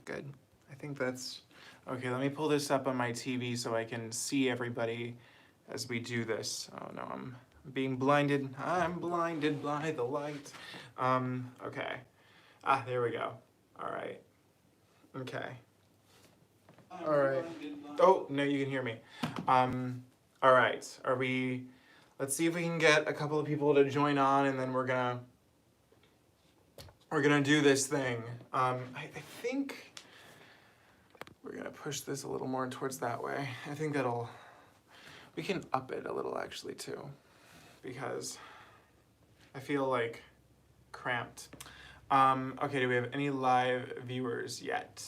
that good? I think that's... Okay, let me pull this up on my TV so I can see everybody as we do this. Oh no, I'm being blinded. I'm blinded by the light. Okay. Ah, there we go. All right. Okay. All right. Oh, no, you can hear me. All right. Are we... Let's see if we can get a couple of people to join on, and then we're gonna do this thing. I think we're gonna push this a little more towards that way. I think that'll... We can up it a little actually too, because I feel like cramped. Okay, do we have any live viewers yet?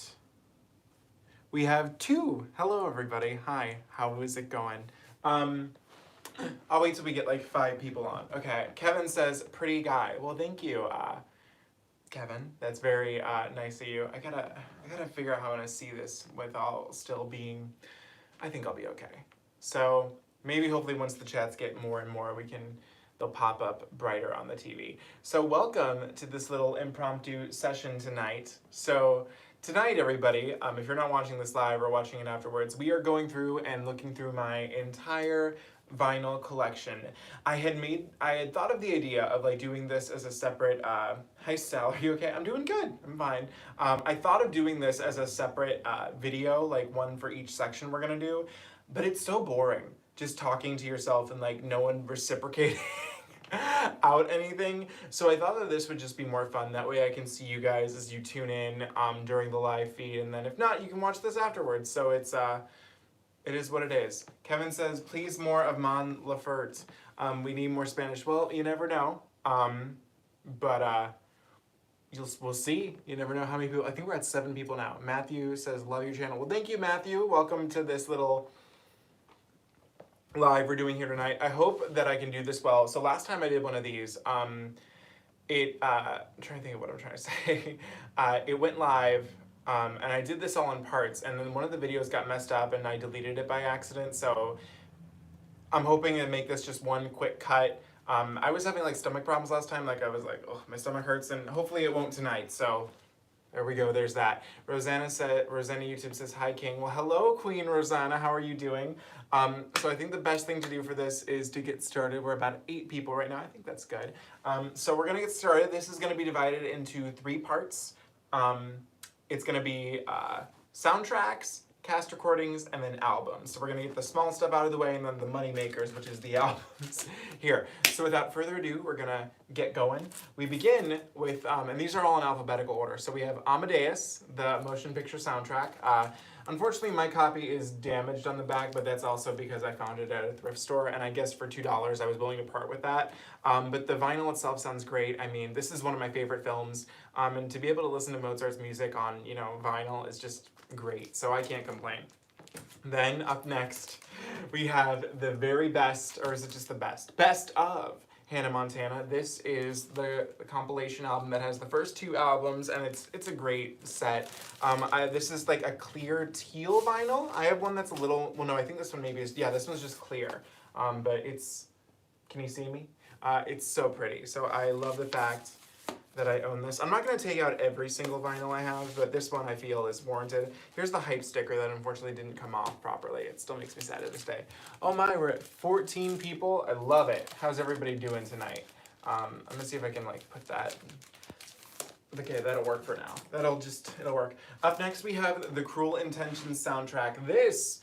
We have 2. Hello everybody. Hi, how is it going? I'll wait till we get like 5 people on. Okay, Kevin says, pretty guy. Well, thank you, Kevin. That's very nice of you. I gotta figure out how I'm gonna see this without still being, I think I'll be okay. So maybe hopefully once the chats get more and more, they'll pop up brighter on the TV. So welcome to this little impromptu session tonight. So tonight, everybody, if you're not watching this live or watching it afterwards, we are going through and looking through my entire vinyl collection. I had thought of the idea of like doing this as a separate, hi Sal, are you okay? I'm doing good, I'm fine. I thought of doing this as a separate video, like one for each section we're gonna do, but it's so boring just talking to yourself and like no one reciprocating out anything. So I thought that this would just be more fun. That way I can see you guys as you tune in during the live feed, and then if not, you can watch this afterwards. So it is what it is. Kevin says, please more of Mon Laferte. We need more Spanish. Well, you never know. But we'll see. You never know how many people. I think we're at 7 people now. Matthew says, love your channel. Well, thank you, Matthew. Welcome to this little live we're doing here tonight. I hope that I can do this well. So last time I did one of these, I'm trying to think of what I'm trying to say. It went live, and I did this all in parts, and then one of the videos got messed up and I deleted it by accident, so I'm hoping to make this just one quick cut. I was having like stomach problems last time, like I was like, oh, my stomach hurts, and hopefully it won't tonight, so there we go, there's that. Rosanna YouTube says, hi King. Well, hello Queen Rosanna, how are you doing? So I think the best thing to do for this is to get started. We're about 8 people right now, I think that's good. So we're gonna get started. This is gonna be divided into 3 parts. It's gonna be soundtracks, cast recordings, and then albums. So we're gonna get the small stuff out of the way and then the money makers, which is the albums here. So without further ado, we're gonna get going. We begin with, and these are all in alphabetical order. So we have Amadeus, the motion picture soundtrack. Unfortunately, my copy is damaged on the back, but that's also because I found it at a thrift store, and I guess for $2, I was willing to part with that. But the vinyl itself sounds great. I mean, this is one of my favorite films, and to be able to listen to Mozart's music on, vinyl is just great, so I can't complain. Then, up next, we have the very best, or is it just the best? Best of Hannah Montana. This is the compilation album that has the first 2 albums, and it's a great set. This is like a clear teal vinyl. I have one that's a little, well no, I think this one maybe is, yeah, this one's just clear. But it's, can you see me? It's so pretty. So I love the fact that I own this. I'm not going to take out every single vinyl I have, but this one I feel is warranted. Here's the hype sticker that unfortunately didn't come off properly. It still makes me sad to this day. Oh my, we're at 14 people. I love it. How's everybody doing tonight? I'm going to see if I can like put that. Okay, that'll work for now. It'll work. Up next we have the Cruel Intentions soundtrack. This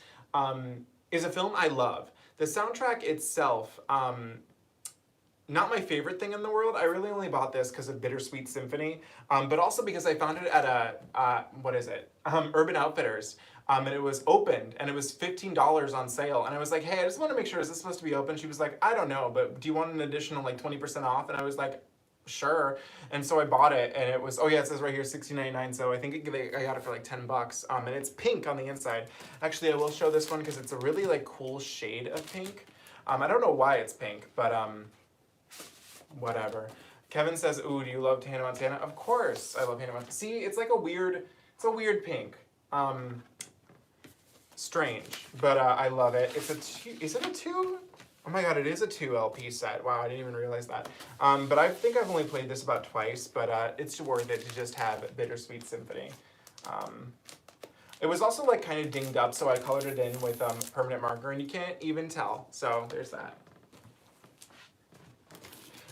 is a film I love. The soundtrack itself, not my favorite thing in the world. I really only bought this because of Bittersweet Symphony, but also because I found it at a, Urban Outfitters, and it was opened, and it was $15 on sale, and I was like, hey, I just want to make sure, is this supposed to be open? She was like, I don't know, but do you want an additional like 20% off? And I was like, sure. And so I bought it, and it was, oh yeah, it says right here $16.99, so I think I got it for like $10, and it's pink on the inside. Actually, I will show this one because it's a really like cool shade of pink. I don't know why it's pink, but whatever. Kevin says, ooh, do you love Hannah Montana? Of course I love Hannah Montana. See, it's like it's a weird pink. Strange, but I love it. It's a 2, is it a 2? Oh my god, it is a 2 LP set. Wow, I didn't even realize that. But I think I've only played this about twice, but it's worth it to just have Bittersweet Symphony. It was also like kind of dinged up, so I colored it in with permanent marker, and you can't even tell. So there's that.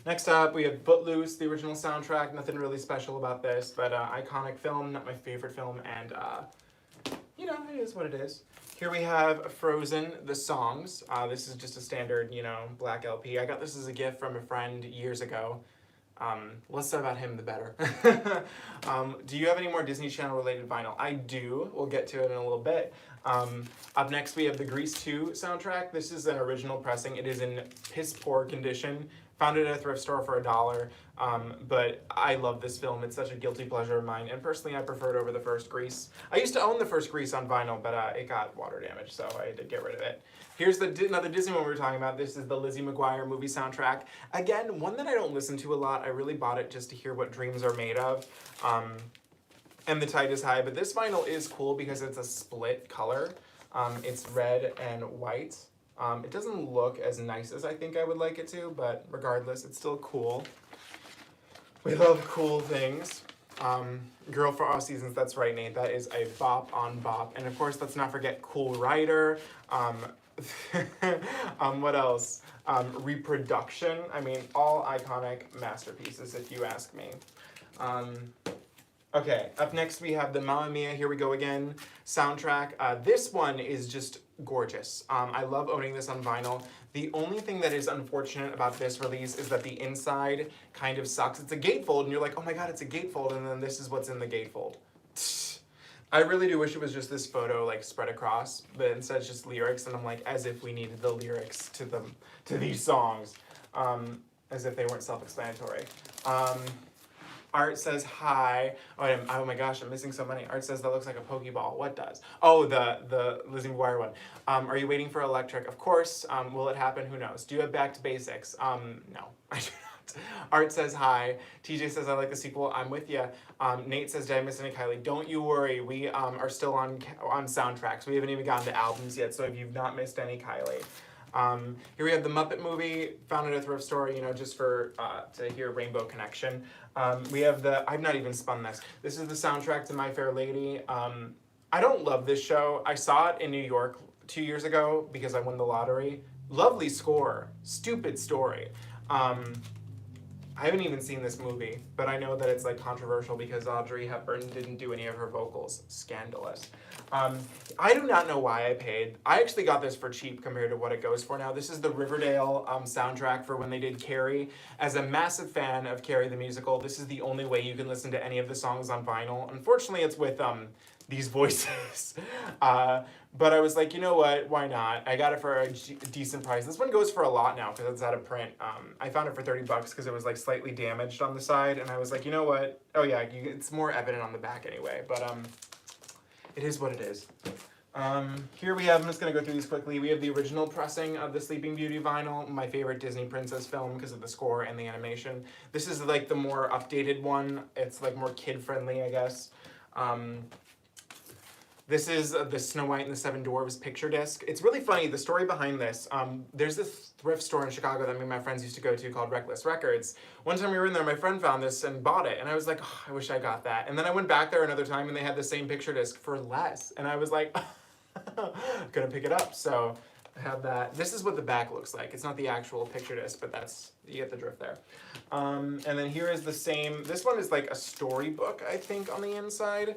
Next up, we have Footloose, the original soundtrack. Nothing really special about this, but iconic film, not my favorite film, and you know, it is what it is. Here we have Frozen, the songs. This is just a standard, you know, black LP. I got this as a gift from a friend years ago. Less said about him, the better. Do you have any more Disney Channel related vinyl? I do. We'll get to it in a little bit. Up next, we have the Grease 2 soundtrack. This is an original pressing. It is in piss poor condition. Found it at a thrift store for $1. But I love this film. It's such a guilty pleasure of mine. And personally, I prefer it over the first Grease. I used to own the first Grease on vinyl, but it got water damage, so I had to get rid of it. Here's another Disney one we were talking about. This is the Lizzie McGuire movie soundtrack. Again, one that I don't listen to a lot. I really bought it just to hear what dreams are made of. And the tide is high. But this vinyl is cool because it's a split color. It's red and white. It doesn't look as nice as I think I would like it to, but regardless, it's still cool. We love cool things. Girl for All Seasons, that's right, Nate. That is a bop on bop. And of course, let's not forget Cool Rider. What else? Reproduction. I mean, all iconic masterpieces, if you ask me. Okay, up next we have the Mamma Mia, Here We Go Again soundtrack. This one is just gorgeous. I love owning this on vinyl. The only thing that is unfortunate about this release is that the inside kind of sucks. It's a gatefold, and you're like, oh my god, it's a gatefold, and then this is what's in the gatefold. I really do wish it was just this photo like spread across, but instead it's just lyrics, and I'm like, as if we needed the lyrics to these songs, as if they weren't self-explanatory. Art says hi. Oh my gosh, I'm missing so many. Art says that looks like a Pokeball. What does? Oh, the Lizzie McGuire one. Are you waiting for electric? Of course. Will it happen? Who knows? Do you have Back to Basics? No, I do not. Art says hi. TJ says I like the sequel. I'm with you. Nate says, did I miss any Kylie? Don't you worry. We are still on soundtracks. We haven't even gotten to albums yet, so if you've not missed any Kylie. Here we have the Muppet movie, found at a thrift store, you know, just for to hear Rainbow Connection. We have I've not even spun this. This is the soundtrack to My Fair Lady. I don't love this show. I saw it in New York 2 years ago because I won the lottery. Lovely score, stupid story. I haven't even seen this movie, but I know that it's like controversial because Audrey Hepburn didn't do any of her vocals. Scandalous. I do not know why I paid. I actually got this for cheap compared to what it goes for now. This is the Riverdale soundtrack for when they did Carrie. As a massive fan of Carrie the musical, this is the only way you can listen to any of the songs on vinyl. Unfortunately, it's with these voices. But I was like, you know what, why not? I got it for a decent price. This one goes for a lot now because it's out of print. I found it for $30 because it was like slightly damaged on the side, and I was like, you know what? Oh yeah, it's more evident on the back anyway, but it is what it is. Here we have, I'm just gonna go through these quickly. We have the original pressing of the Sleeping Beauty vinyl, my favorite Disney princess film because of the score and the animation. This is like the more updated one. It's like more kid-friendly, I guess. This is the Snow White and the Seven Dwarfs picture disc. It's really funny, the story behind this. There's this thrift store in Chicago that me and my friends used to go to called Reckless Records. One time we were in there, my friend found this and bought it, and I was like, oh, I wish I got that. And then I went back there another time and they had the same picture disc for less. And I was like, gonna pick it up. So I have that. This is what the back looks like. It's not the actual picture disc, but you get the drift there. And then here is the same, this one is like a storybook, I think, on the inside.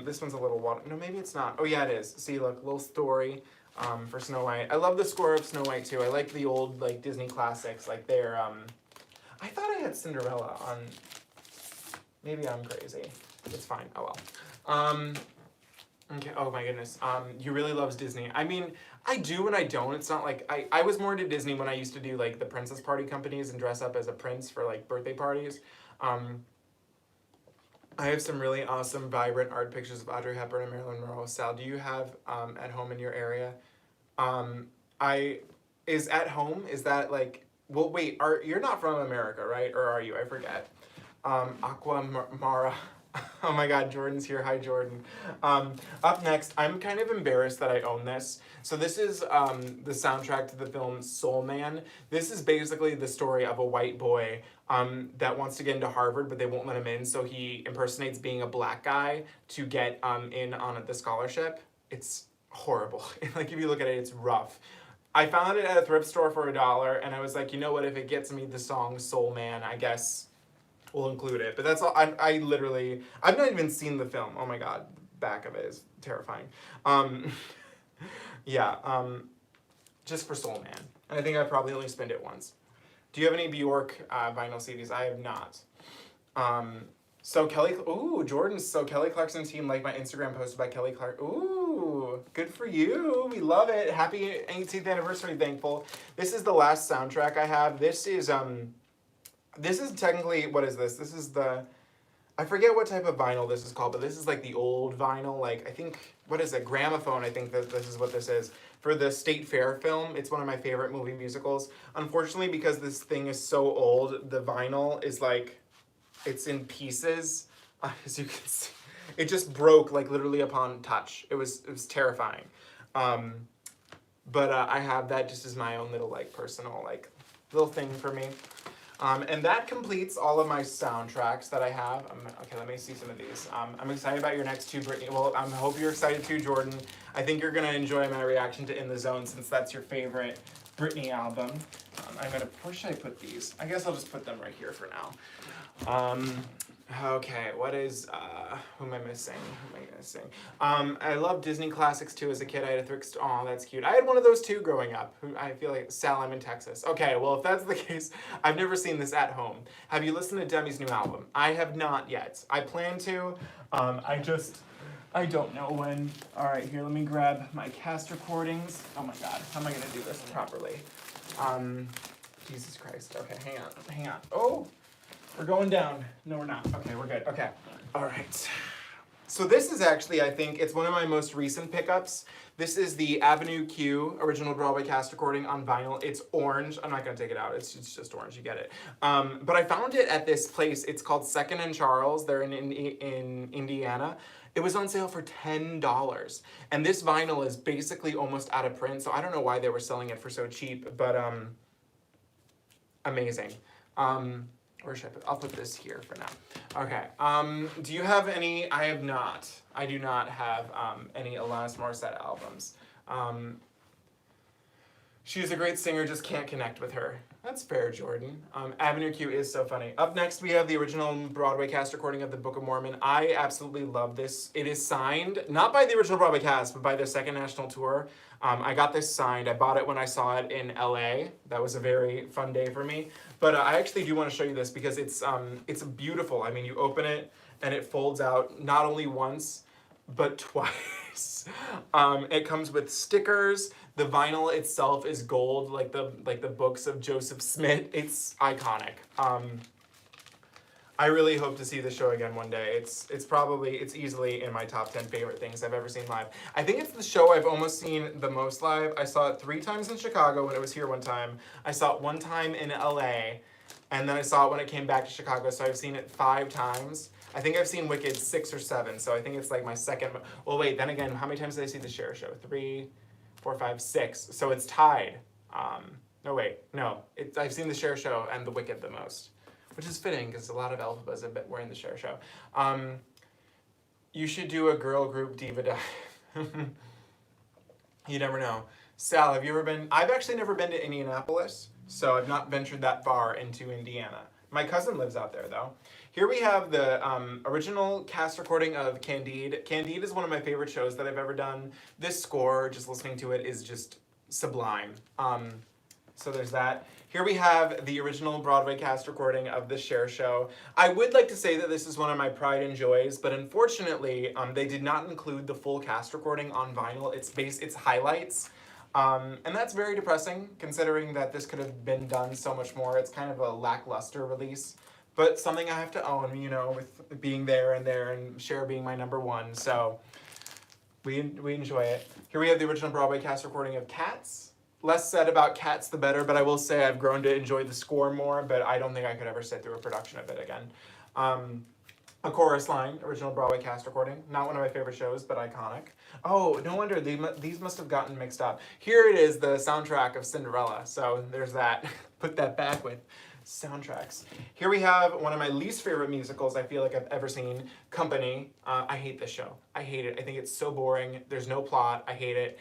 This one's a little water. No, maybe it's not. Oh yeah, it is. See, look, little story for Snow White. I love the score of Snow White too. I like the old like Disney classics. Like they're. I thought I had Cinderella on. Maybe I'm crazy. It's fine. Oh well. Okay. Oh my goodness. You really loves Disney. I mean, I do and I don't. It's not like I was more into Disney when I used to do like the princess party companies and dress up as a prince for like birthday parties. I have some really awesome, vibrant art pictures of Audrey Hepburn and Marilyn Monroe. Sal, do you have at home in your area? Is at home, is that like, well, wait, you're not from America, right? Or are you? I forget. Aqua Mara. Oh my God, Jordan's here. Hi, Jordan. Up next, I'm kind of embarrassed that I own this. So this is the soundtrack to the film Soul Man. This is basically the story of a white boy that wants to get into Harvard, but they won't let him in. So he impersonates being a black guy to get in on the scholarship. It's horrible. Like, if you look at it, it's rough. I found it at a thrift store for $1, and I was like, you know what? If it gets me the song Soul Man, I guess we'll include it. But that's all. I literally, I've not even seen the film. Oh my God, back of it is terrifying. Yeah, just for Soul Man. And I think I probably only spent it once. Do you have any Bjork vinyl CDs? I have not. So Kelly, ooh, Jordan, so Kelly Clarkson team liked my Instagram post about Kelly Clark. Ooh, good for you. We love it. Happy 18th anniversary, thankful. This is the last soundtrack I have. This is technically, what is this? This is the, I forget what type of vinyl this is called, but this is like the old vinyl, like, I think, what is it, gramophone, I think that this is what this is. For the State Fair film, it's one of my favorite movie musicals. Unfortunately, because this thing is so old, the vinyl is like, it's in pieces, as you can see. It just broke, like, literally upon touch. It was terrifying. But I have that just as my own little, like, personal, like, little thing for me. And that completes all of my soundtracks that I have. Okay, let me see some of these. I'm excited about your next two, Brittany. Well, I hope you're excited too, Jordan. I think you're gonna enjoy my reaction to In the Zone, since that's your favorite Britney album. Where should I put these? I guess I'll just put them right here for now. Okay, what is, who am I missing? I love Disney classics too as a kid. I had a thrift store. Oh, that's cute. I had one of those too growing up. I feel like, Sal, I'm in Texas. Okay, well, if that's the case, I've never seen this at home. Have you listened to Demi's new album? I have not yet. I plan to. I don't know when. All right, here, let me grab my cast recordings. Oh my God, how am I gonna do this properly? Jesus Christ. Okay, hang on. Oh, we're going down. No, we're not. Okay, we're good. Okay, all right. So this is actually, I think, it's one of my most recent pickups. This is the Avenue Q original Broadway cast recording on vinyl. It's orange. I'm not gonna take it out. It's just orange. You get it. But I found it at this place. It's called Second and Charles. They're in Indiana. It was on sale for $10. And this vinyl is basically almost out of print. So I don't know why they were selling it for so cheap, but amazing. Where should I put? I'll put this here for now. Okay. Do you have any? I have not. I do not have any Alanis Morissette albums. She's a great singer, just can't connect with her. That's fair, Jordan. Avenue Q is so funny. Up next, we have the original Broadway cast recording of the Book of Mormon. I absolutely love this. It is signed, not by the original Broadway cast, but by their second national tour. I got this signed. I bought it when I saw it in LA. That was a very fun day for me. But I actually do want to show you this because it's beautiful. I mean, you open it and it folds out not only once, but twice. It comes with stickers. The vinyl itself is gold, like the books of Joseph Smith. It's iconic. I really hope to see the show again one day. It's easily in my top 10 favorite things I've ever seen live. I think it's the show I've almost seen the most live. I saw it 3 times in Chicago when it was here one time. I saw it 1 time in LA, and then I saw it when it came back to Chicago, so I've seen it 5 times. I think I've seen Wicked 6 or 7, so I think it's like my second. Well, wait, then again, how many times did I see the Cher Show? 3, 4, 5, 6. So it's tied. I've seen the Cher Show and the Wicked the most, which is fitting because a lot of Elphibas were in the Cher Show. You should do a girl group diva dive. You never know. Sal, have you ever been? I've actually never been to Indianapolis, so I've not ventured that far into Indiana. My cousin lives out there, though. Here we have the original cast recording of Candide. Candide is one of my favorite shows that I've ever done. This score, just listening to it, is just sublime. So there's that. Here we have the original Broadway cast recording of the Cher Show. I would like to say that this is one of my pride and joys, but unfortunately, they did not include the full cast recording on vinyl. It's highlights. And that's very depressing, considering that this could have been done so much more. It's kind of a lackluster release, but something I have to own, you know, with being there and Cher being my #1. So we enjoy it. Here we have the original Broadway cast recording of Cats. Less said about Cats, the better, but I will say I've grown to enjoy the score more, but I don't think I could ever sit through a production of it again. A Chorus Line, original Broadway cast recording. Not one of my favorite shows, but iconic. Oh, no wonder these must have gotten mixed up. Here it is, the soundtrack of Cinderella. So there's that. Put that back with soundtracks. Here we have one of my least favorite musicals I feel like I've ever seen, Company. I hate this show. I hate it. I think it's so boring. There's no plot. I hate it.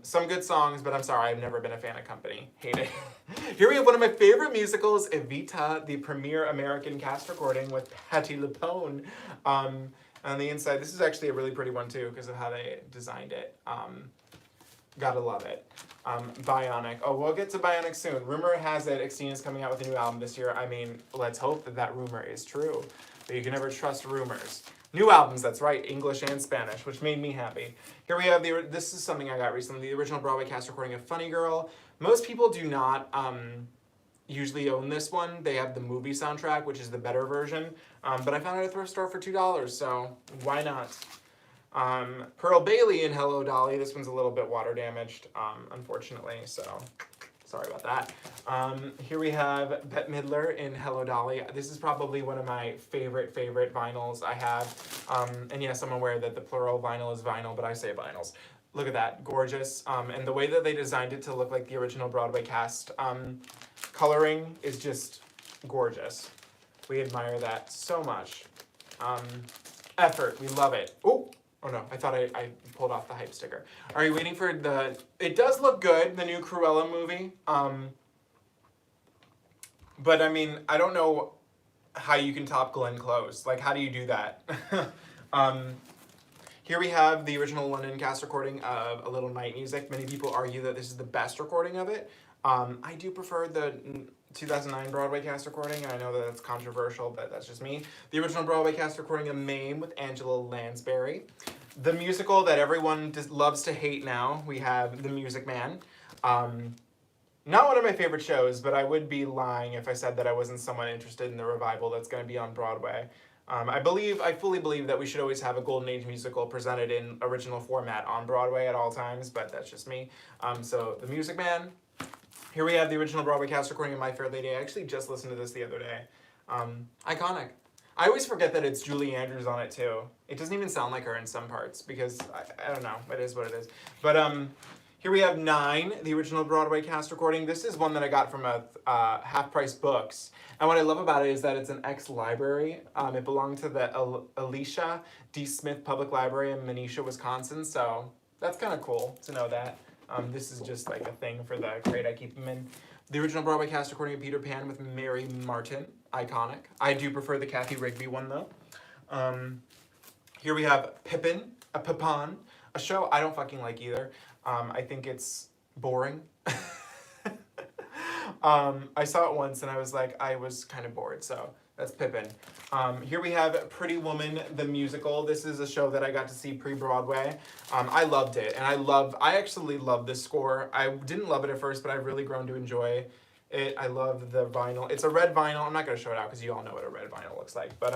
Some good songs, but I'm sorry, I've never been a fan of Company. Hate it. Here we have one of my favorite musicals, Evita, the premier American cast recording with Patti LuPone. On the inside, this is actually a really pretty one too because of how they designed it. Gotta love it. Bionic. Oh, we'll get to Bionic soon. Rumor has it Xtina's coming out with a new album this year. I mean, let's hope that that rumor is true. But you can never trust rumors. New albums, that's right, English and Spanish, which made me happy. Here we have this is something I got recently, the original Broadway cast recording of Funny Girl. Most people do not usually own this one. They have the movie soundtrack, which is the better version. But I found it at a thrift store for $2, so why not? Pearl Bailey in Hello, Dolly. This one's a little bit water damaged, unfortunately, so sorry about that. Here we have Bette Midler in Hello, Dolly. This is probably one of my favorite vinyls I have. And yes, I'm aware that the plural vinyl is vinyl, but I say vinyls. Look at that, gorgeous. And the way that they designed it to look like the original Broadway cast coloring is just gorgeous. We admire that so much. Effort, we love it. Oh no, I thought I pulled off the hype sticker. Are you waiting for it does look good, the new Cruella movie. But I mean, I don't know how you can top Glenn Close. Like, how do you do that? Here we have the original London cast recording of A Little Night Music. Many people argue that this is the best recording of it. I do prefer the 2009 Broadway cast recording, and I know that that's controversial, but that's just me. The original Broadway cast recording of Mame with Angela Lansbury. The musical that everyone loves to hate now, we have The Music Man. Not one of my favorite shows, but I would be lying if I said that I wasn't somewhat interested in the revival that's going to be on Broadway. I fully believe that we should always have a Golden Age musical presented in original format on Broadway at all times, but that's just me. So The Music Man. Here we have the original Broadway cast recording of My Fair Lady. I actually just listened to this the other day. Iconic. I always forget that it's Julie Andrews on it too. It doesn't even sound like her in some parts because, I don't know, it is what it is. But here we have 9, the original Broadway cast recording. This is one that I got from a Half Price Books. And what I love about it is that it's an ex-library. It belonged to the Alicia D. Smith Public Library in Manisha, Wisconsin. So that's kind of cool to know that. This is just like a thing for the crate I keep them in. The original Broadway cast recording of Peter Pan with Mary Martin. Iconic. I do prefer the Kathy Rigby one though. Here we have Pipin, a show I don't fucking like either. I think it's boring. I saw it once and I was kind of bored, so that's Pippin. Here we have Pretty Woman, the musical. This is a show that I got to see pre-Broadway. I loved it, and I actually love this score. I didn't love it at first, but I've really grown to enjoy it. I love the vinyl. It's a red vinyl. I'm not going to show it out because you all know what a red vinyl looks like, but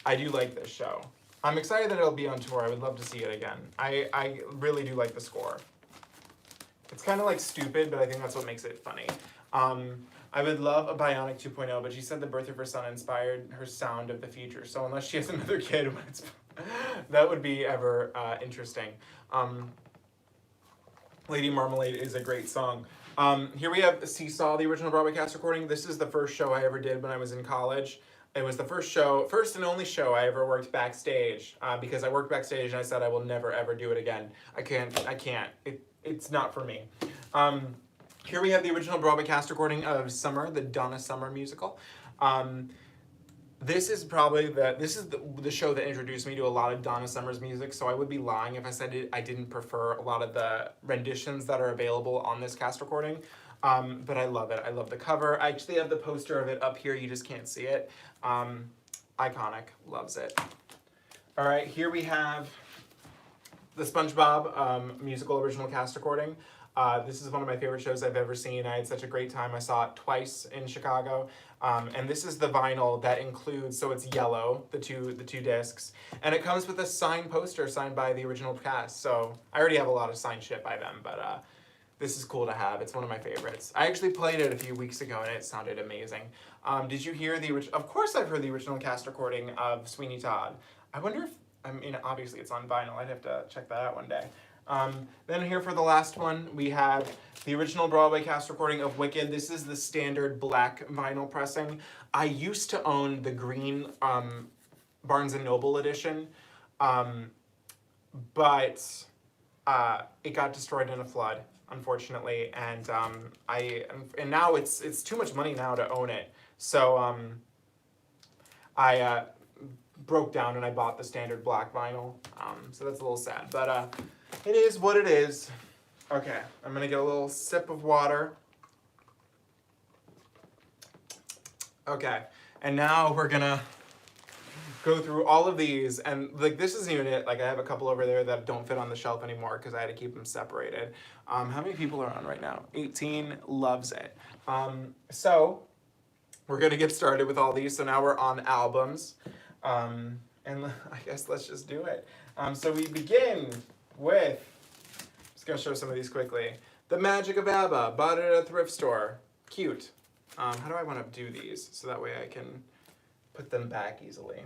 I do like this show. I'm excited that it'll be on tour. I would love to see it again. I really do like the score. It's kind of like stupid, but I think that's what makes it funny. I would love a Bionic 2.0, but she said the birth of her son inspired her sound of the future. So unless she has another kid, that would be ever interesting. Lady Marmalade is a great song. Here we have Seesaw, the original Broadway cast recording. This is the first show I ever did when I was in college. It was the first and only show I ever worked backstage, because I worked backstage and I said I will never ever do it again. I can't. It's not for me. Here we have the original Broadway cast recording of Summer, the Donna Summer musical. This is probably the show that introduced me to a lot of Donna Summer's music, so I would be lying if I said I didn't prefer a lot of the renditions that are available on this cast recording. But I love it. I love the cover. I actually have the poster of it up here. You just can't see it. Iconic. Loves it. All right, here we have the SpongeBob musical original cast recording. This is one of my favorite shows I've ever seen. I had such a great time. I saw it twice in Chicago. And this is the vinyl that includes, so it's yellow, the two discs, and it comes with a signed poster signed by the original cast. So I already have a lot of signed shit by them, but this is cool to have. It's one of my favorites. I actually played it a few weeks ago and it sounded amazing. Did you hear the original? Of course I've heard the original cast recording of Sweeney Todd. I wonder if, I mean, obviously it's on vinyl. I'd have to check that out one day. Then here for the last one, we have the original Broadway cast recording of Wicked. This is the standard black vinyl pressing. I used to own the green Barnes & Noble edition, but it got destroyed in a flood, unfortunately, and now it's too much money now to own it. So I broke down and I bought the standard black vinyl. So that's a little sad, but it is what it is. Okay, I'm gonna get a little sip of water. Okay, and now we're gonna go through all of these, and like this isn't even it. Like I have a couple over there that don't fit on the shelf anymore because I had to keep them separated. How many people are on right now? 18 loves it. So we're gonna get started with all these. So now we're on albums, and I guess let's just do it. So we begin with, I'm just gonna show some of these quickly. The Magic of ABBA, bought it at a thrift store. Cute. How do I want to do these so that way I can put them back easily?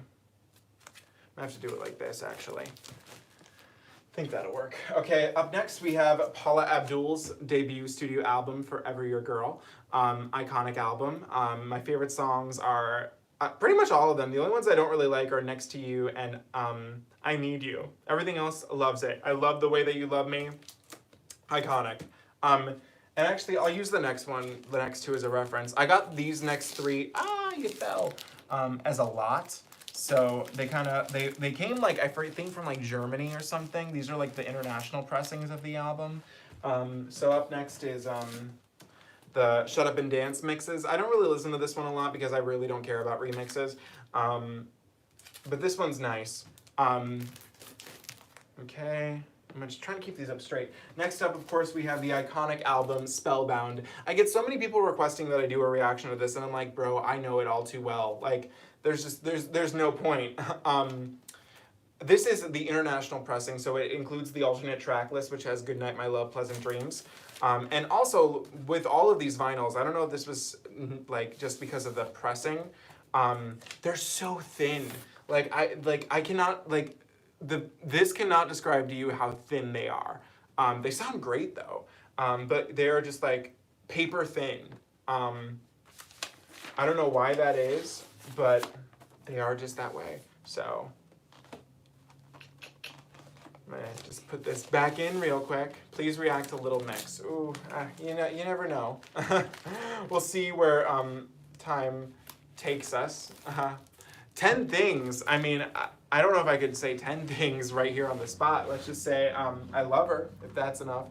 I have to do it like this, actually. I think that'll work. Okay, up next we have Paula Abdul's debut studio album, Forever Your Girl. Iconic album. My favorite songs are pretty much all of them. The only ones I don't really like are Next to You and I Need You. Everything else loves it. I love The Way That You Love Me. Iconic. And actually, I'll use the next two as a reference. I got these next three, you fell, as a lot. So they they came like, I think from like Germany or something. These are like the international pressings of the album. So up next is the Shut Up and Dance mixes. I don't really listen to this one a lot because I really don't care about remixes. But this one's nice. Okay. I'm just trying to keep these up straight. Next up, of course, we have the iconic album, Spellbound. I get so many people requesting that I do a reaction to this, and I'm like, bro, I know it all too well. Like, there's no point. This is the international pressing, so it includes the alternate track list, which has Goodnight, My Love, Pleasant Dreams. And also, with all of these vinyls, I don't know if this was, like, just because of the pressing, they're so thin. I cannot, like, this cannot describe to you how thin they are. They sound great though, but they are just like paper thin. I don't know why that is, but they are just that way. So I'm gonna just put this back in real quick. Please react to Little Mix. Ooh, you never know. We'll see where time takes us. 10 things. I mean, I don't know if I could say 10 things right here on the spot. Let's just say I love her, if that's enough.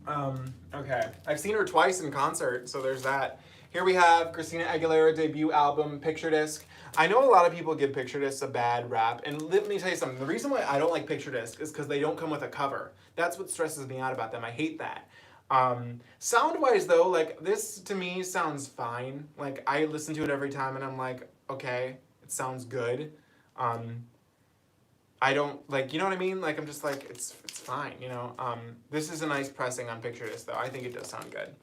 Okay. I've seen her twice in concert, so there's that. Here we have Christina Aguilera debut album, Picture Disc. I know a lot of people give Picture Discs a bad rap, and let me tell you something. The reason why I don't like Picture Disc is because they don't come with a cover. That's what stresses me out about them. I hate that. Sound-wise though, like this to me sounds fine. Like I listen to it every time and I'm like, okay, it sounds good. I don't like, you know what I mean? Like I'm just like, it's fine, you know? This is a nice pressing on Picture This though. I think it does sound good.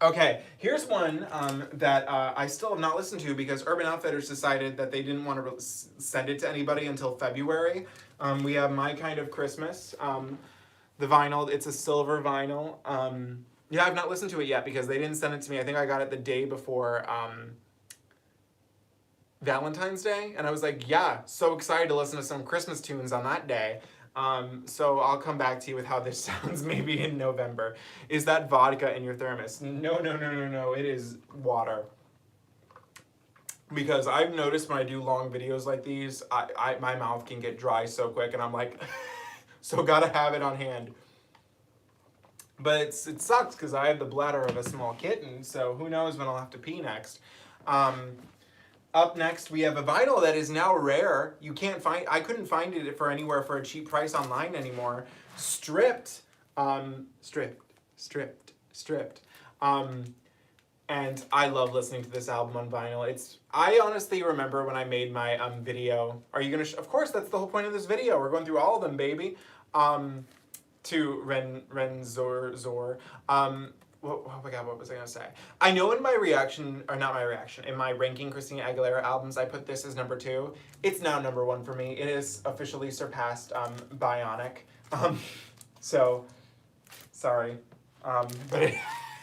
Okay, here's one that I still have not listened to because Urban Outfitters decided that they didn't want to send it to anybody until February. We have My Kind of Christmas. The vinyl, it's a silver vinyl. Yeah, I've not listened to it yet because they didn't send it to me. I think I got it the day before Valentine's Day. And I was like, yeah, so excited to listen to some Christmas tunes on that day. So I'll come back to you with how this sounds maybe in November. Is that vodka in your thermos? No. It is water. Because I've noticed when I do long videos like these, my mouth can get dry so quick and I'm like... So gotta have it on hand. But it sucks because I have the bladder of a small kitten, so who knows when I'll have to pee next. Up next, we have a vinyl that is now rare. I couldn't find it for anywhere for a cheap price online anymore. Stripped. Stripped. And I love listening to this album on vinyl. I honestly remember when I made my video. Are you gonna? Of course, that's the whole point of this video. We're going through all of them, baby. to Ren Zor. Oh my god, what was I gonna say? I know in my reaction, or not my reaction, in my ranking Christina Aguilera albums, I put this as number 2. It's now number 1 for me. It has officially surpassed Bionic. So, sorry. But it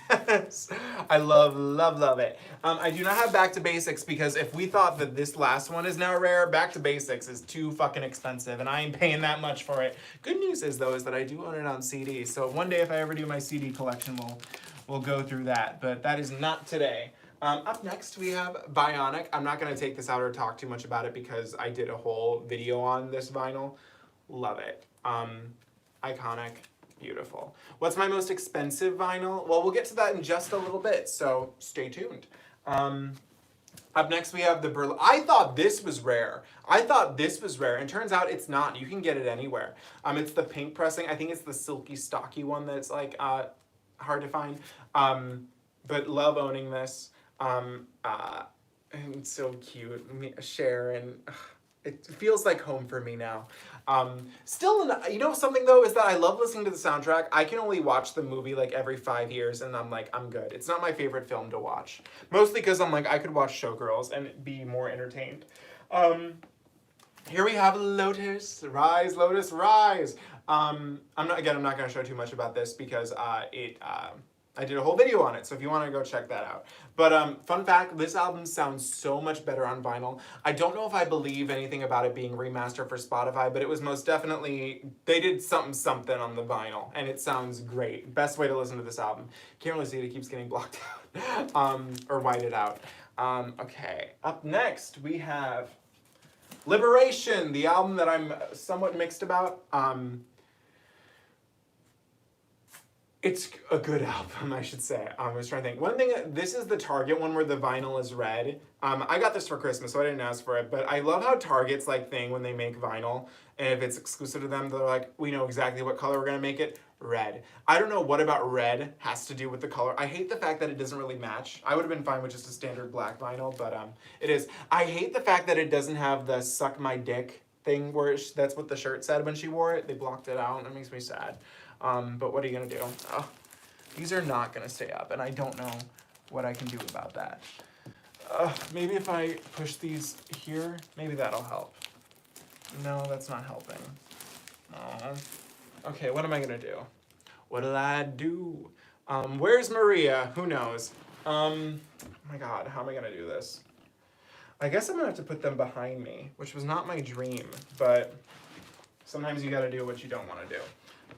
has. I love it. I do not have Back to Basics because if we thought that this last one is now rare, Back to Basics is too fucking expensive and I ain't paying that much for it. Good news is though, is that I do own it on CD. So one day if I ever do my CD collection, we'll go through that. But that is not today. Up next we have Bionic. I'm not gonna take this out or talk too much about it because I did a whole video on this vinyl. Love it. Iconic. Beautiful. What's my most expensive vinyl? Well, we'll get to that in just a little bit, so stay tuned. Up next we have the Berlin. I thought this was rare. And turns out it's not. You can get it anywhere. It's the pink pressing. I think it's the silky, stocky one that's like hard to find. But love owning this. And it's so cute. Cher and it feels like home for me now. Still, you know something though, is that I love listening to the soundtrack. I can only watch the movie like every 5 years and I'm like, I'm good. It's not my favorite film to watch. Mostly because I'm like, I could watch Showgirls and be more entertained. Here we have Lotus. Rise, Lotus, rise. I'm not gonna show too much about this because I did a whole video on it, so if you want to go check that out. But fun fact, this album sounds so much better on vinyl. I don't know if I believe anything about it being remastered for Spotify, but it was most definitely, they did something on the vinyl, and it sounds great. Best way to listen to this album. Can't really see it, it keeps getting blocked out, or whited out. Okay, up next we have Liberation, the album that I'm somewhat mixed about. It's a good album, I should say. I was trying to think. One thing, this is the Target one where the vinyl is red. I got this for Christmas, so I didn't ask for it, but I love how Target's like thing when they make vinyl, and if it's exclusive to them, they're like, we know exactly what color we're gonna make it, red. I don't know what about red has to do with the color. I hate the fact that it doesn't really match. I would have been fine with just a standard black vinyl, but it is. I hate the fact that it doesn't have the suck my dick thing where that's what the shirt said when she wore it. They blocked it out, and it makes me sad. But what are you gonna do? These are not gonna stay up, and I don't know what I can do about that. Maybe if I push these here, maybe that'll help. No, that's not helping. Okay, what am I gonna do? What'll I do? Where's Maria? Who knows? Oh my god, how am I gonna do this? I guess I'm gonna have to put them behind me, which was not my dream, but sometimes you gotta do what you don't wanna do.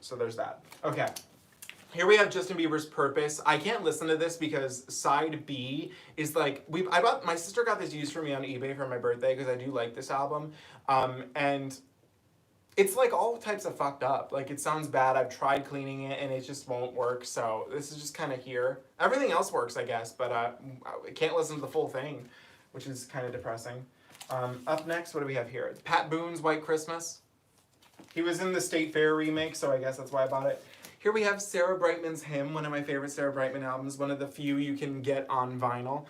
So there's that. Okay. Here we have Justin Bieber's Purpose. I can't listen to this because side B is like, my sister got this used for me on eBay for my birthday because I do like this album. And it's like all types of fucked up. Like it sounds bad. I've tried cleaning it and it just won't work. So this is just kind of here. Everything else works, I guess, but I can't listen to the full thing, which is kind of depressing. Up next, what do we have here? Pat Boone's White Christmas. He was in the State Fair remake, so I guess that's why I bought it. Here we have Sarah Brightman's Hymn, one of my favorite Sarah Brightman albums, one of the few you can get on vinyl.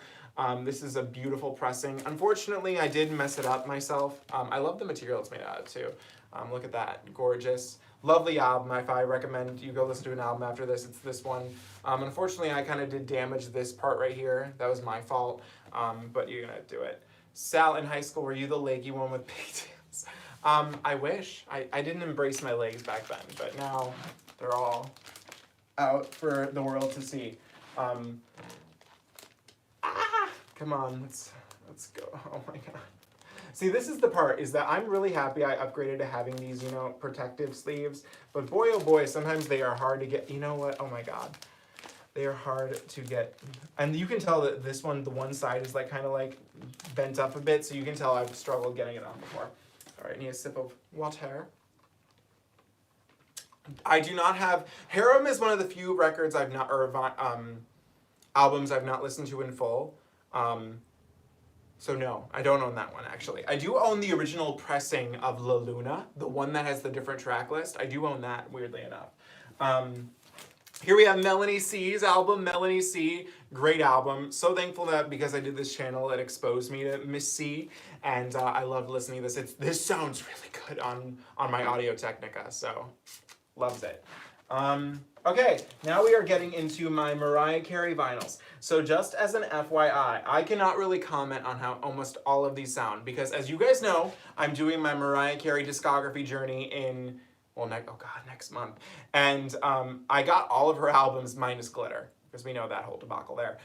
This is a beautiful pressing. Unfortunately, I did mess it up myself. I love the material it's made out of, too. Look at that, gorgeous. Lovely album. If I recommend you go listen to an album after this, it's this one. Unfortunately, I kind of did damage this part right here. That was my fault, but you're gonna do it. Sal, in high school, were you the leggy one with pigtails? I wish. I didn't embrace my legs back then, but now they're all out for the world to see. Come on, let's go. Oh my god. See, this is the part, is that I'm really happy I upgraded to having these, you know, protective sleeves. But boy, oh boy, sometimes they are hard to get. You know what? Oh my god. They are hard to get. And you can tell that this one, the one side is like kind of like bent up a bit. So you can tell I've struggled getting it on before. All right, I need a sip of water. I do not have, Harem is one of the few records I've not, or albums I've not listened to in full. So no, I don't own that one actually. I do own the original pressing of La Luna, the one that has the different track list. I do own that, weirdly enough. Here we have Melanie C's album, Melanie C, great album. So thankful that because I did this channel, it exposed me to Miss C, and I love listening to this. This sounds really good on my Audio Technica, so Loves it. Okay, now we are getting into my Mariah Carey vinyls. So just as an FYI, I cannot really comment on how almost all of these sound because as you guys know, I'm doing my Mariah Carey discography journey in, well, next month. And I got all of her albums minus Glitter because we know that whole debacle there.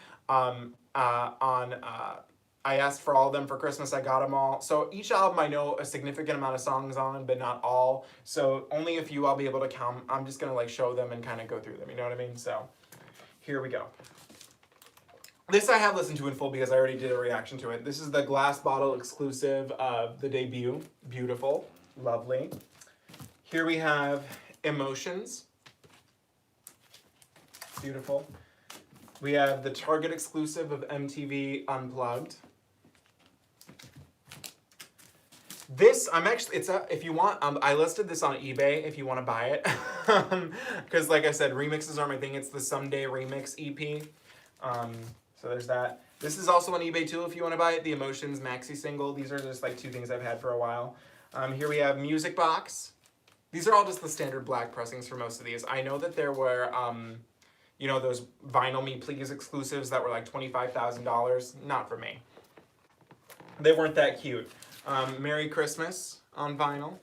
I asked for all of them for Christmas. I got them all. So each album I know a significant amount of songs on, but not all. So only a few I'll be able to count. I'm just going to like show them and kind of go through them. You know what I mean? So here we go. This I have listened to in full because I already did a reaction to it. This is the glass bottle exclusive of the debut. Beautiful. Lovely. Here we have Emotions. Beautiful. We have the Target exclusive of MTV Unplugged. This, if you want, I listed this on eBay if you want to buy it. Because like I said, remixes are my thing. It's the Someday Remix EP. So there's that. This is also on eBay too if you want to buy it. The Emotions maxi single. These are just like two things I've had for a while. Here we have Music Box. These are all just the standard black pressings for most of these. I know that there were, you know, those Vinyl Me Please exclusives that were like $25,000. Not for me. They weren't that cute. Merry Christmas on vinyl.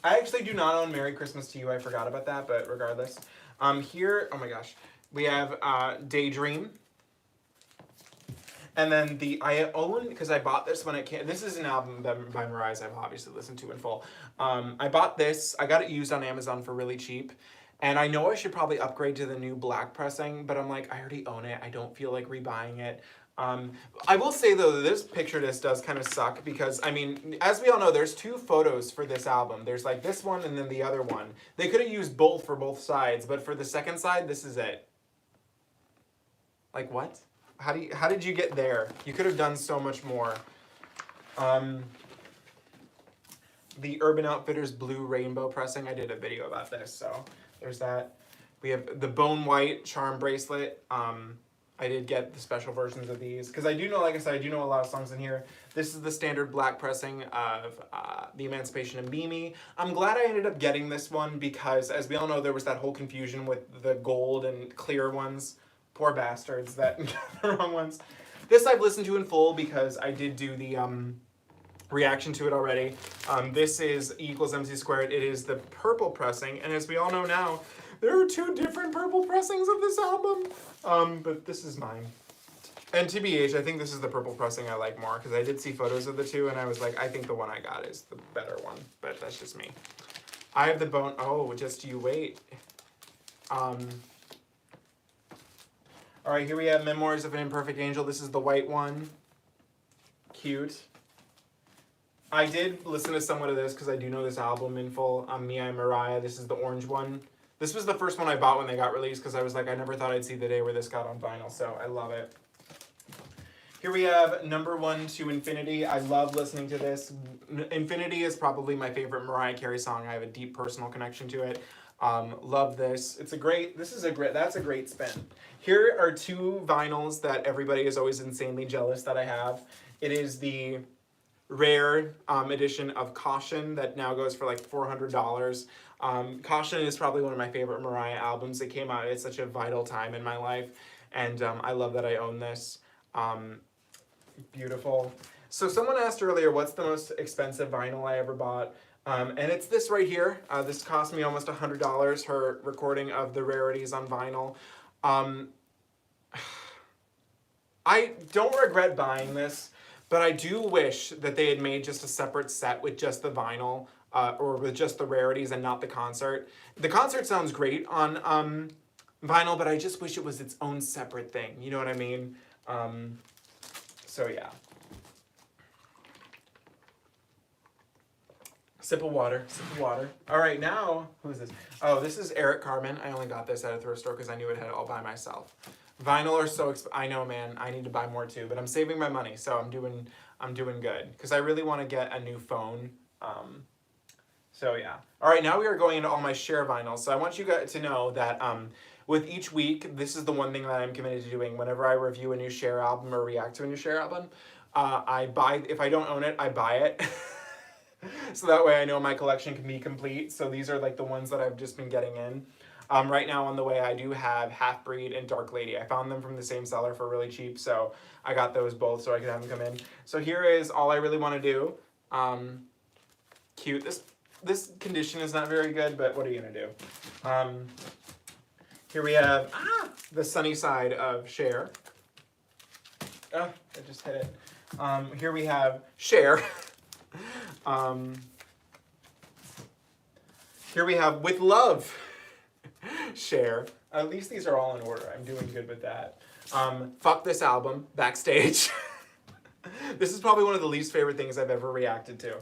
I actually do not own Merry Christmas to You. I forgot about that, but regardless. Here, oh my gosh, we have Daydream. And then I own, because I bought this when it came, this is an album by Mariah I've obviously listened to in full. I bought this, I got it used on Amazon for really cheap. And I know I should probably upgrade to the new black pressing, but I'm like, I already own it. I don't feel like rebuying it. I will say though, that this picture disc does kind of suck because, I mean, as we all know, there's two photos for this album. There's like this one and then the other one. They could have used both for both sides, but for the second side, this is it. Like what? How did you get there? You could have done so much more. The Urban Outfitters Blue Rainbow pressing, I did a video about this, so there's that. We have the Bone White Charm Bracelet. I did get the special versions of these because I do know, like I said, I do know a lot of songs in here. This is the standard black pressing of The Emancipation and Be Me. I'm glad I ended up getting this one because, as we all know, there was that whole confusion with the gold and clear ones. Poor bastards that got the wrong ones. This I've listened to in full because I did do the reaction to it already. This is E = MC squared. It is the purple pressing, and as we all know now, there are two different purple pressings of this album, but this is mine. And TBH, I think this is the purple pressing I like more, because I did see photos of the two, and I was like, I think the one I got is the better one, but that's just me. I have the bone, oh, just you wait. All right, here we have Memoirs of an Imperfect Angel. This is the white one. Cute. I did listen to somewhat of this because I do know this album in full. Me, I, Mariah. This is the orange one. This was the first one I bought when they got released because I was like, I never thought I'd see the day where this got on vinyl, so I love it. Here we have Number 1 to Infinity. I love listening to this. Infinity is probably my favorite Mariah Carey song. I have a deep personal connection to it. Love this. That's a great spin. Here are two vinyls that everybody is always insanely jealous that I have. It is the rare edition of Caution that now goes for like $400. Caution is probably one of my favorite Mariah albums. It came out at such a vital time in my life, and I love that I own this. Beautiful. So someone asked earlier, what's the most expensive vinyl I ever bought? And it's this right here. This cost me almost $100, her recording of the rarities on vinyl. I don't regret buying this, but I do wish that they had made just a separate set with just the vinyl, or with just the rarities and not the concert. The concert sounds great on vinyl, but I just wish it was its own separate thing. You know what I mean? So yeah. Sip of water, sip of water. All right, now, who is this? Oh, this is Eric Carmen. I only got this at a thrift store because I knew it had it all by myself. Vinyl are so I know, man, I need to buy more too, but I'm saving my money, so I'm doing good because I really want to get a new phone. So yeah. All right, now we are going into all my Cher vinyls. So I want you guys to know that with each week, this is the one thing that I'm committed to doing. Whenever I review a new Cher album or react to a new Cher album, I buy. If I don't own it, I buy it. So that way I know my collection can be complete. So these are like the ones that I've just been getting in. Right now on the way I do have Half Breed and Dark Lady. I found them from the same seller for really cheap, so I got those both so I could have them come in. So here is All I Really Want to Do. Cute. This condition is not very good, but what are you gonna do? Here we have the Sunny Side of Cher. Oh, I just hit it. Here we have Cher. Here we have With Love, Cher. At least these are all in order. I'm doing good with that. Fuck This Album, Backstage. This is probably one of the least favorite things I've ever reacted to.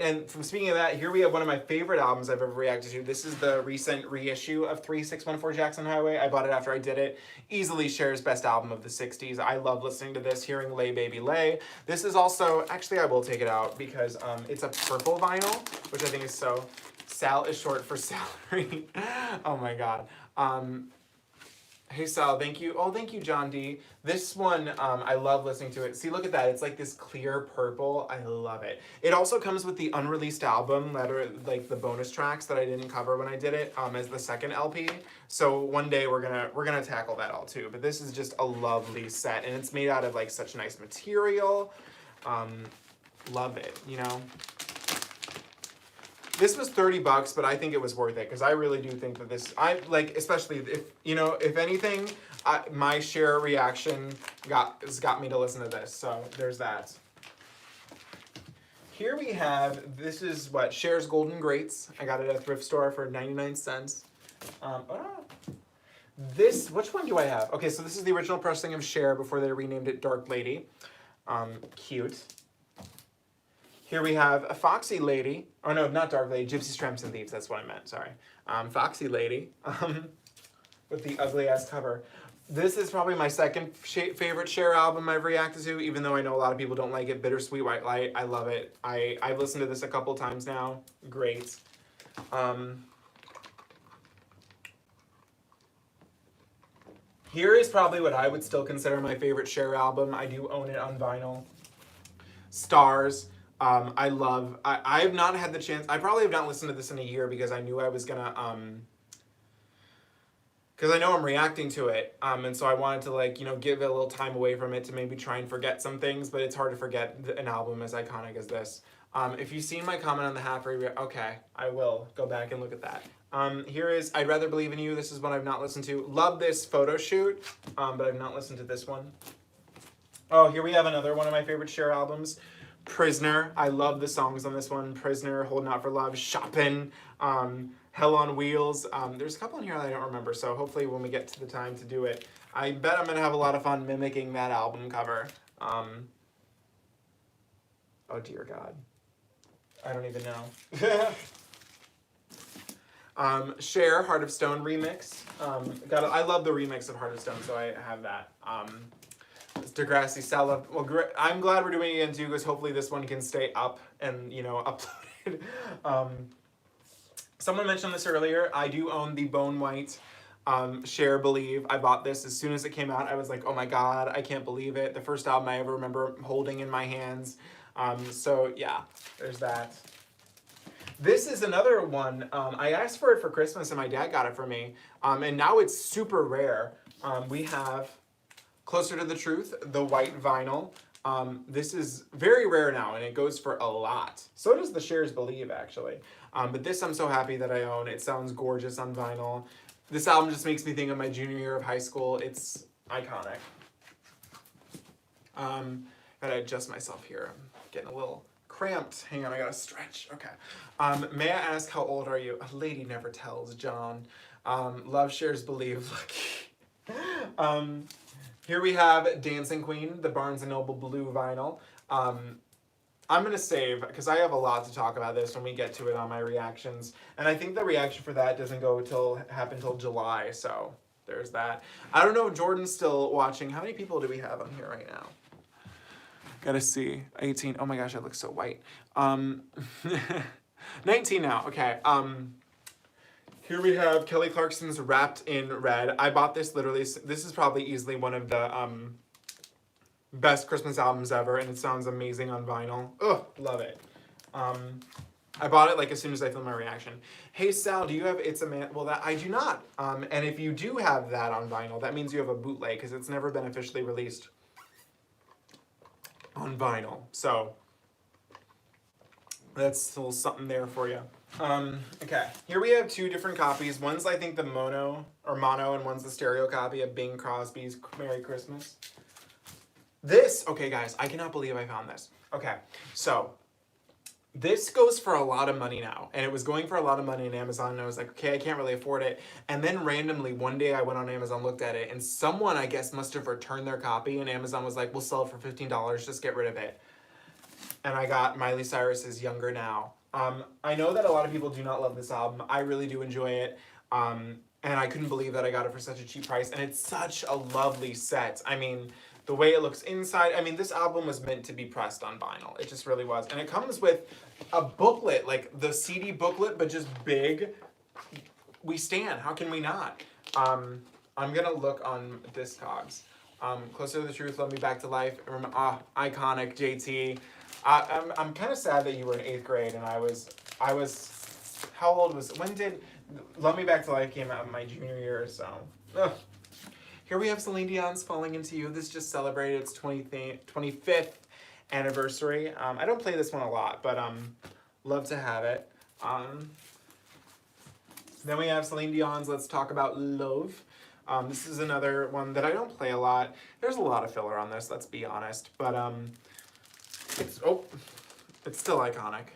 And from speaking of that, here we have one of my favorite albums I've ever reacted to. This is the recent reissue of 3614 Jackson Highway. I bought it after I did it. Easily Cher's best album of the 60s. I love listening to this, hearing Lay Baby Lay. This is also, actually I will take it out because it's a purple vinyl, which I think is so, Sal is short for salary. Oh my God. Hey Sal, thank you. Oh, thank you, John D. This one, I love listening to it. See, look at that. It's like this clear purple. I love it. It also comes with the unreleased album, like the bonus tracks that I didn't cover when I did it, as the second LP. So one day we're gonna tackle that all too. But this is just a lovely set, and it's made out of like such nice material. Love it, you know. This was $30, but I think it was worth it because I really do think that this, especially if anything, my Cher reaction has got me to listen to this. So there's that. Here we have, this is what, Cher's Golden Greats. I got it at a thrift store for 99 cents. Which one do I have? Okay, so this is the original pressing of Cher before they renamed it Dark Lady. Cute. Here we have a Foxy Lady. Oh no, not Dark Lady, Gypsies, Tramps, and Thieves. That's what I meant, sorry. Foxy Lady with the ugly ass cover. This is probably my second favorite Cher album I've reacted to, even though I know a lot of people don't like it. Bittersweet White Light, I love it. I've listened to this a couple times now. Great. Here is probably what I would still consider my favorite Cher album. I do own it on vinyl. Stars. I've not had the chance, I probably have not listened to this in a year because I knew I was gonna, because I know I'm reacting to it, and so I wanted to give it a little time away from it to maybe try and forget some things, but it's hard to forget an album as iconic as this. If you've seen my comment on the half review, okay, I will go back and look at that. Here is I'd Rather Believe in You. This is one I've not listened to. Love this photo shoot, but I've not listened to this one. Oh, here we have another one of my favorite Cher albums. Prisoner. I love the songs on this one. Prisoner, Holding Out for Love, Shoppin', Hell on Wheels. There's a couple in here that I don't remember, so hopefully when we get to the time to do it, I bet I'm going to have a lot of fun mimicking that album cover. Oh dear God. I don't even know. Cher, Heart of Stone remix. I love the remix of Heart of Stone, so I have that. Degrassi Salad. Well, I'm glad we're doing it again too, because hopefully this one can stay up and uploaded. Someone mentioned this earlier. I do own the Bone White Cher Believe. I bought this as soon as it came out. I was like, oh my God, I can't believe it. The first album I ever remember holding in my hands. So yeah, there's that. This is another one. I asked for it for Christmas and my dad got it for me. And now it's super rare. We have Closer to the Truth, the white vinyl. This is very rare now, and it goes for a lot. So does the Cher's Believe, actually. But this I'm so happy that I own. It sounds gorgeous on vinyl. This album just makes me think of my junior year of high school. It's iconic. Gotta adjust myself here. I'm getting a little cramped. Hang on, I gotta stretch. Okay. May I ask, how old are you? A lady never tells, John. Love Cher's Believe. Here we have Dancing Queen, the Barnes & Noble blue vinyl. I'm going to save, because I have a lot to talk about this when we get to it on my reactions. And I think the reaction for that doesn't happen till July, so there's that. I don't know if Jordan's still watching. How many people do we have on here right now? Gotta see. 18. Oh my gosh, I look so white. 19 now. Okay. Here we have Kelly Clarkson's Wrapped in Red. I bought this literally, this is probably easily one of the Best Christmas albums ever, and it sounds amazing on vinyl. Ugh, love it. I bought it like as soon as I filmed my reaction. Hey Sal, do you have It's a Man? Well, that I do not. And if you do have that on vinyl, that means you have a bootleg because it's never been officially released on vinyl. So that's still something there for you. Okay, here we have two different copies. One's I think the mono, and one's the stereo copy of Bing Crosby's Merry Christmas. This, okay guys, I cannot believe I found this. Okay, so this goes for a lot of money now, and it was going for a lot of money on Amazon, and I was like, okay, I can't really afford it. And then randomly, one day I went on Amazon, looked at it, and someone, I guess, must have returned their copy, and Amazon was like, we'll sell it for $15, just get rid of it. And I got Miley Cyrus's Younger Now. I know that a lot of people do not love this album. I really do enjoy it, and I couldn't believe that I got it for such a cheap price, and it's such a lovely set. I mean, the way it looks inside, I mean, this album was meant to be pressed on vinyl. It just really was. And it comes with a booklet, like the CD booklet, but just big. We stand. How can we not? I'm going to look on Discogs. Closer to the Truth, Love Me Back to Life. Iconic, JT. I'm kind of sad that you were in 8th grade and I was, how old was, when did Love Me Back to Life came out in my junior year or so? Ugh. Here we have Celine Dion's Falling Into You. This just celebrated its 25th anniversary. I don't play this one a lot, but love to have it. Then we have Celine Dion's Let's Talk About Love. This is another one that I don't play a lot. There's a lot of filler on this, let's be honest. But it's still iconic.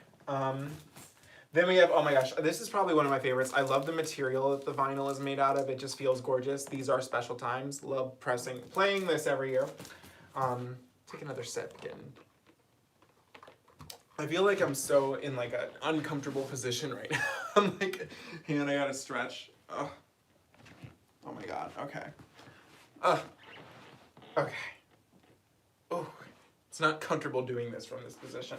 Then we have, oh my gosh, this is probably one of my favorites. I love the material that the vinyl is made out of. It just feels gorgeous. These Are Special Times. Love playing this every year. Take another sip again. I feel like I'm so in like an uncomfortable position right now. I'm like, hand, I gotta stretch. Oh my God, okay. Okay. Oh. It's not comfortable doing this from this position.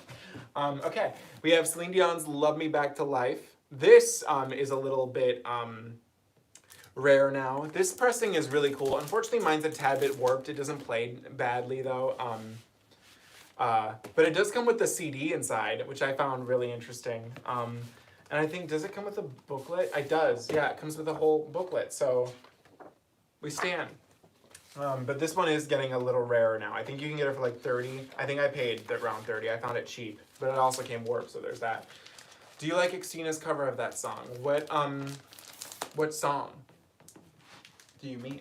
Okay, we have Celine Dion's Love Me Back to Life. This is a little bit rare now. This pressing is really cool. Unfortunately, mine's a tad bit warped. It doesn't play badly though. But it does come with the CD inside, which I found really interesting. And I think, does it come with a booklet? It does, yeah, it comes with a whole booklet. So we stand. But this one is getting a little rarer now. I think you can get it for like 30. I think I paid around 30. I found it cheap, but it also came warped, so there's that. Do you like Xtina's cover of that song? What song do you mean?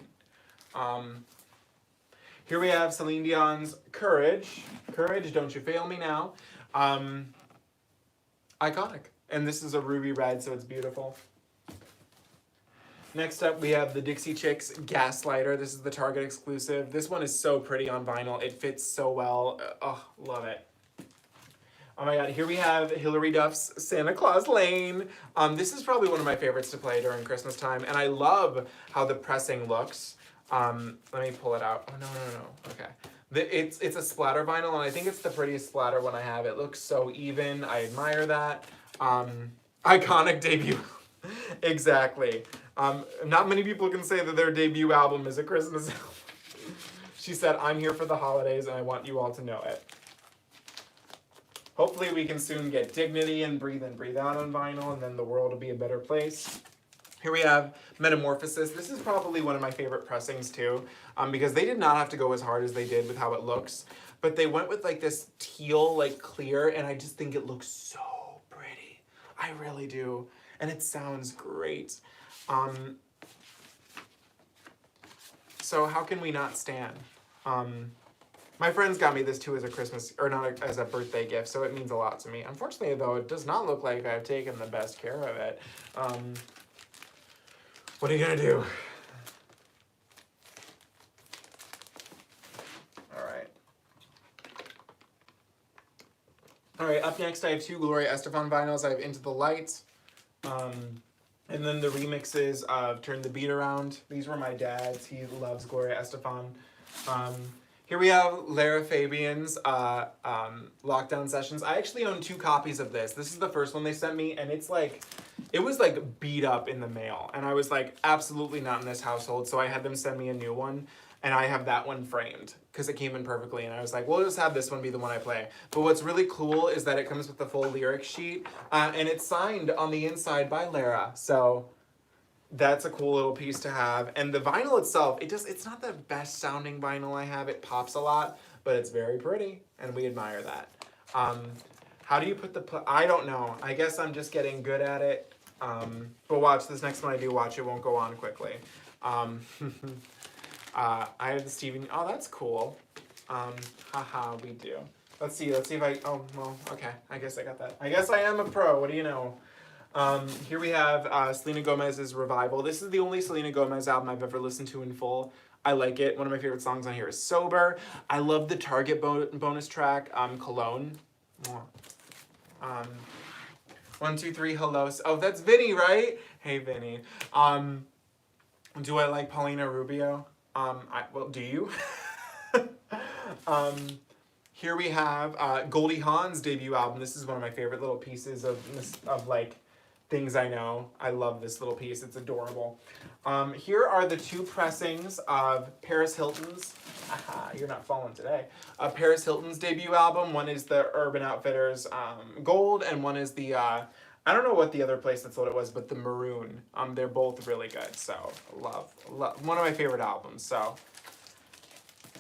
Here we have Celine Dion's Courage. Courage, Don't You Fail Me Now. Iconic. And this is a ruby red, so it's beautiful. Next up, we have the Dixie Chicks Gaslighter. This is the Target exclusive. This one is so pretty on vinyl. It fits so well. Oh, love it. Oh my God, here we have Hilary Duff's Santa Claus Lane. This is probably one of my favorites to play during Christmas time, and I love how the pressing looks. Let me pull it out. Oh, no. Okay. It's a splatter vinyl, and I think it's the prettiest splatter one I have. It looks so even. I admire that. Iconic debut. Exactly. Not many people can say that their debut album is a Christmas album. She said, I'm here for the holidays and I want you all to know it. Hopefully we can soon get Dignity and Breathe In, Breathe Out on vinyl, and then the world will be a better place. Here we have Metamorphosis. This is probably one of my favorite pressings too, because they did not have to go as hard as they did with how it looks, but they went with like this teal, like clear, and I just think it looks so pretty. I really do. And it sounds great. So how can we not stand? My friends got me this too as a Christmas, or not as a birthday gift, so it means a lot to me. Unfortunately though, it does not look like I've taken the best care of it. What are you gonna do? All right, up next I have two Gloria Estefan vinyls. I have Into the Light, and then the remixes of Turn the Beat Around. These were my dad's. He loves Gloria Estefan. Here we have Lara Fabian's Lockdown Sessions. I actually own 2 copies of this. This is the first one they sent me, and it's like, it was like beat up in the mail. And I was like, absolutely not in this household, so I had them send me a new one. and I have that one framed because it came in perfectly, and I was like, we'll just have this one be the one I play. But what's really cool is that it comes with the full lyric sheet, and it's signed on the inside by Lara, so that's a cool little piece to have. And the vinyl itself, it's not the best sounding vinyl I have. It pops a lot, but it's very pretty, and we admire that. How do you put I don't know. I guess I'm just getting good at it. But watch, this next one I do watch, it won't go on quickly. I have the Steven, oh, that's cool. Haha, we do. Let's see if I, oh, well, okay, I guess I got that. I guess I am a pro, what do you know? Here we have Selena Gomez's Revival. This is the only Selena Gomez album I've ever listened to in full. I like it. One of my favorite songs on here is Sober. I love the Target bonus track, Cologne. 1, 2, 3, hello. Oh, that's Vinny, right? Hey, Vinny. Do I like Paulina Rubio? Well, do you? Here we have Goldie Hawn's debut album. This is one of my favorite little pieces of like things I know. I love this little piece. It's adorable. Here are the 2 pressings of Paris Hilton's. Aha, you're not falling today. Paris Hilton's debut album. One is the Urban Outfitters Gold, and one is the I don't know what the other place that sold it was, but the Maroon. They're both really good. So love. One of my favorite albums. So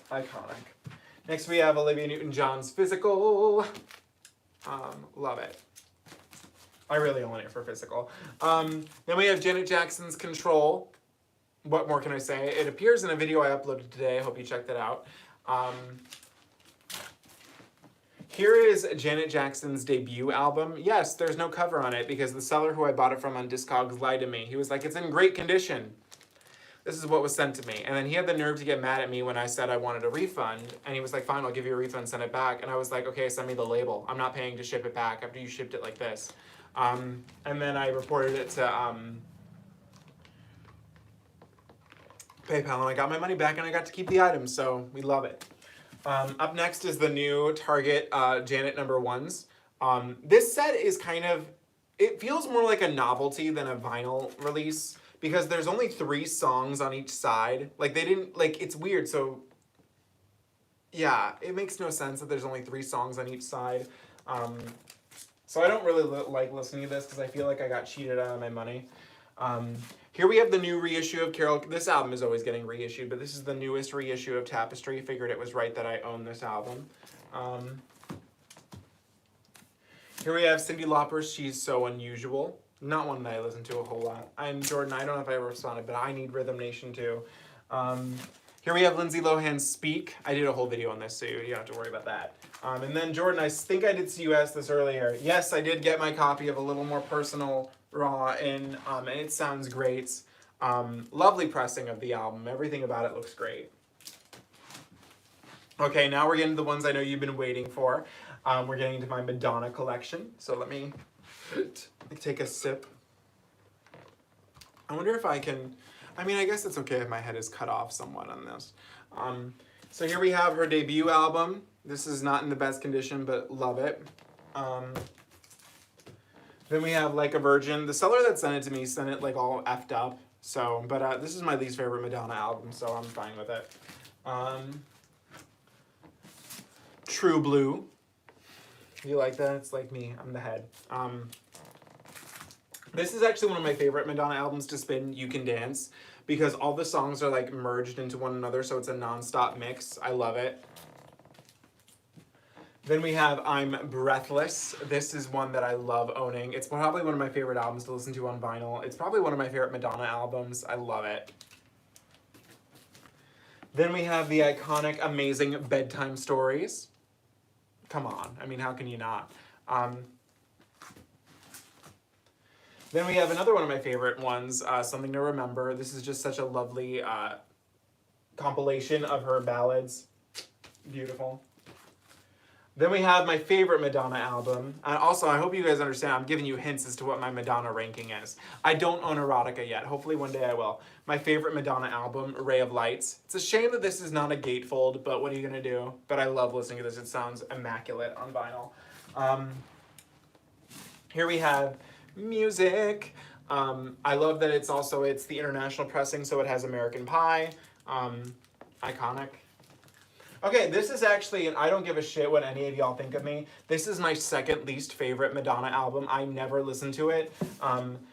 iconic. Next we have Olivia Newton-John's Physical. Love it. I really own it for Physical. Then we have Janet Jackson's Control. What more can I say? It appears in a video I uploaded today. I hope you checked that out. Here is Janet Jackson's debut album. Yes, there's no cover on it because the seller who I bought it from on Discogs lied to me. He was like, it's in great condition. This is what was sent to me. And then he had the nerve to get mad at me when I said I wanted a refund. And he was like, fine, I'll give you a refund, send it back. And I was like, okay, send me the label. I'm not paying to ship it back after you shipped it like this. And then I reported it to PayPal, and I got my money back, and I got to keep the item, so we love it. Up next is the new Target Janet #1s. This set is kind of, it feels more like a novelty than a vinyl release, because there's only 3 songs on each side. Like, they didn't, like, it's weird, so yeah, it makes no sense that there's only 3 songs on each side. So I don't really like listening to this because I feel like I got cheated out of my money. Here we have the new reissue of Carol. This album is always getting reissued, but this is the newest reissue of Tapestry. Figured it was right that I own this album. Here we have Cyndi Lauper's She's So Unusual. Not one that I listen to a whole lot. I'm Jordan, I don't know if I ever responded, but I need Rhythm Nation too. Here we have Lindsay Lohan's Speak. I did a whole video on this, so you don't have to worry about that. And then Jordan, I think I did see you ask this earlier. Yes, I did get my copy of A Little More Personal Raw in, and it sounds great. Lovely pressing of the album. Everything about it looks great. Okay, now we're getting to the ones I know you've been waiting for. We're getting to my Madonna collection. So let me take a sip. I wonder if I can, I mean, I guess it's okay if my head is cut off somewhat on this. So here we have her debut album. This is not in the best condition, but love it. Then we have Like a Virgin. The seller that sent it to me sent it like all effed up. So, but this is my least favorite Madonna album, so I'm fine with it. True Blue. You like that? It's like me. I'm the head. This is actually one of my favorite Madonna albums to spin. You Can Dance, because all the songs are like merged into one another, so it's a non-stop mix. I love it. Then we have I'm Breathless. This is one that I love owning. It's probably one of my favorite albums to listen to on vinyl. It's probably one of my favorite Madonna albums. I love it. Then we have the iconic, amazing Bedtime Stories. Come on. I mean, how can you not? Then we have another one of my favorite ones, Something to Remember. This is just such a lovely compilation of her ballads. Beautiful. Then we have my favorite Madonna album. And also, I hope you guys understand, I'm giving you hints as to what my Madonna ranking is. I don't own Erotica yet. Hopefully one day I will. My favorite Madonna album, Ray of Lights. It's a shame that this is not a gatefold, but what are you gonna do? But I love listening to this. It sounds immaculate on vinyl. Here we have Music. I love that it's the international pressing, so it has American Pie. Iconic. Okay, this is actually, and I don't give a shit what any of y'all think of me. This is my second least favorite Madonna album. I never listened to it.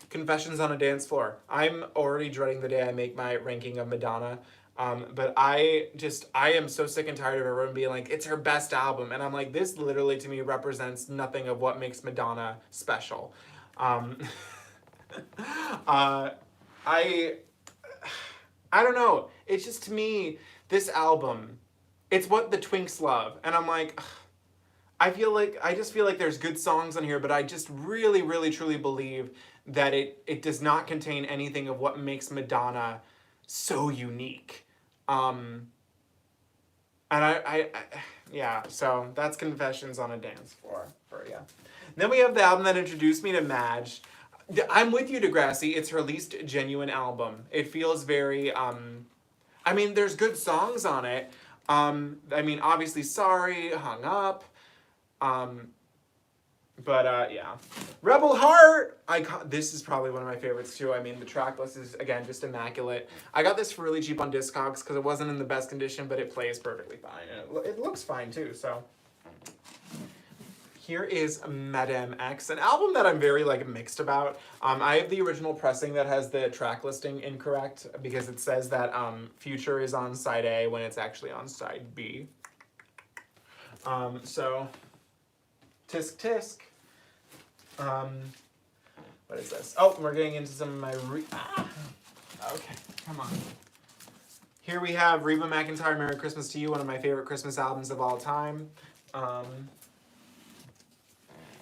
Confessions on a Dance Floor. I'm already dreading the day I make my ranking of Madonna. But I am so sick and tired of everyone being like, it's her best album. And I'm like, this literally to me represents nothing of what makes Madonna special. I don't know. It's just, to me, this album, it's what the twinks love. And I'm like, ugh, I just feel like there's good songs on here, but I just really, really, truly believe that it does not contain anything of what makes Madonna so unique. And yeah, so that's Confessions on a Dance Floor for you. Then we have the album that introduced me to Madge. I'm with you, Degrassi. It's her least genuine album. It feels very, I mean, there's good songs on it. I mean, obviously, Sorry, Hung Up. Yeah. Rebel Heart! This is probably one of my favorites, too. I mean, the track list is, again, just immaculate. I got this for really cheap on Discogs because it wasn't in the best condition, but it plays perfectly fine. And it looks fine, too, so. Here is Madame X, an album that I'm very, mixed about. I have the original pressing that has the track listing incorrect because it says that Future is on side A when it's actually on side B. So, tisk tisk. What is this? Oh, we're getting into some of my okay, come on. Here we have Reba McEntire, Merry Christmas to You, one of my favorite Christmas albums of all time.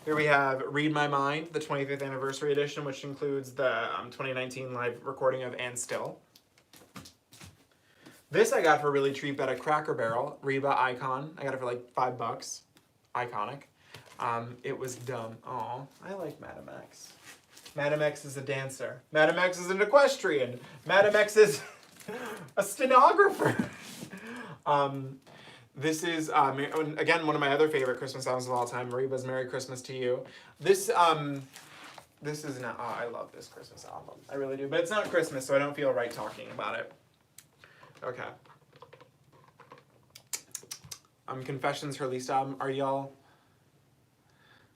Here we have Read My Mind, the 25th anniversary edition, which includes the 2019 live recording of And Still. This I got for really cheap at a Cracker Barrel, Reba Icon. I got it for like $5. Iconic. It was dumb. Aw, I like Madame X. Madame X is a dancer. Madame X is an equestrian. Madame X is a stenographer. This is, again, one of my other favorite Christmas songs of all time, Reba's Merry Christmas to You. This is not, I love this Christmas album. I really do. But it's not Christmas, so I don't feel right talking about it. Okay. Confessions, her least album. Are y'all?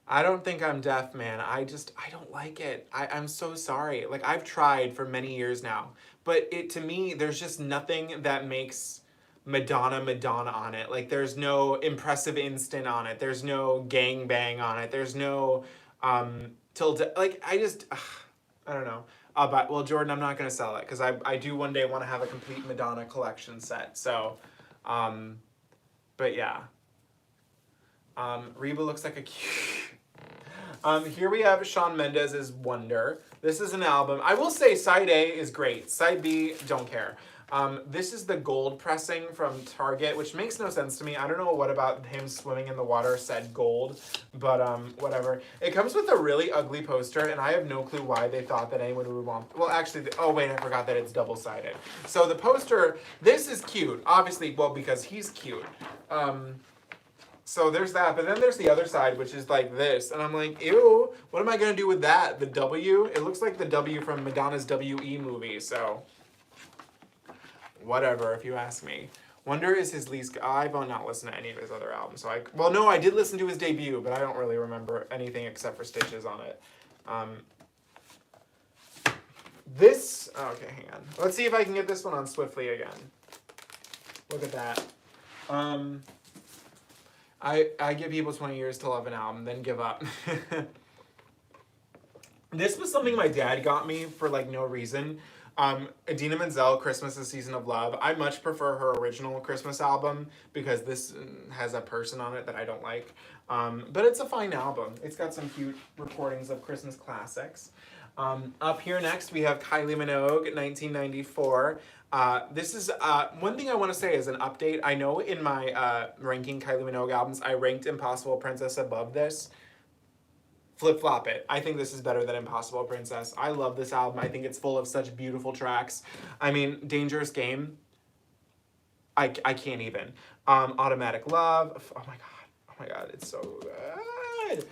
I don't think I'm deaf, man. I don't like it. I'm so sorry. Like, I've tried for many years now. But to me, there's just nothing that makes Madonna on it. Like, there's no Impressive Instant on it. There's no Gang Bang on it. There's no like, I don't know. But, well, Jordan, I'm not going to sell it because I do one day want to have a complete Madonna collection set. So, but yeah. Reba looks like a cute... Here we have Shawn Mendes' Wonder. This is an album. I will say side A is great. Side B, don't care. This is the gold pressing from Target, which makes no sense to me. I don't know what about him swimming in the water said gold, but whatever. It comes with a really ugly poster, and I have no clue why they thought that anyone would want... Well, actually, oh wait, I forgot that it's double-sided. So the poster, this is cute. Obviously, well, because he's cute. So there's that, but then there's the other side, which is like this, and I'm like, ew, what am I going to do with that? The W? It looks like the W from Madonna's W.E. movie, so... Whatever, if you ask me. Wonder is his least... I've not listened to any of his other albums, so well, no, I did listen to his debut, but I don't really remember anything except for Stitches on it. This... Okay, hang on. Let's see if I can get this one on swiftly again. Look at that. I give people 20 years to love an album, then give up. This was something my dad got me for, like, no reason. Idina Menzel, Christmas, A Season of Love. I much prefer her original Christmas album because this has a person on it that I don't like. But it's a fine album. It's got some cute recordings of Christmas classics. Up here next, we have Kylie Minogue, 1994. This is, one thing I want to say is an update. I know in my ranking Kylie Minogue albums, I ranked Impossible Princess above this. Flip-flop it. I think this is better than Impossible Princess. I love this album. I think it's full of such beautiful tracks. I mean, Dangerous Game. I can't even. Automatic Love. Oh my god. Oh my god. It's so good.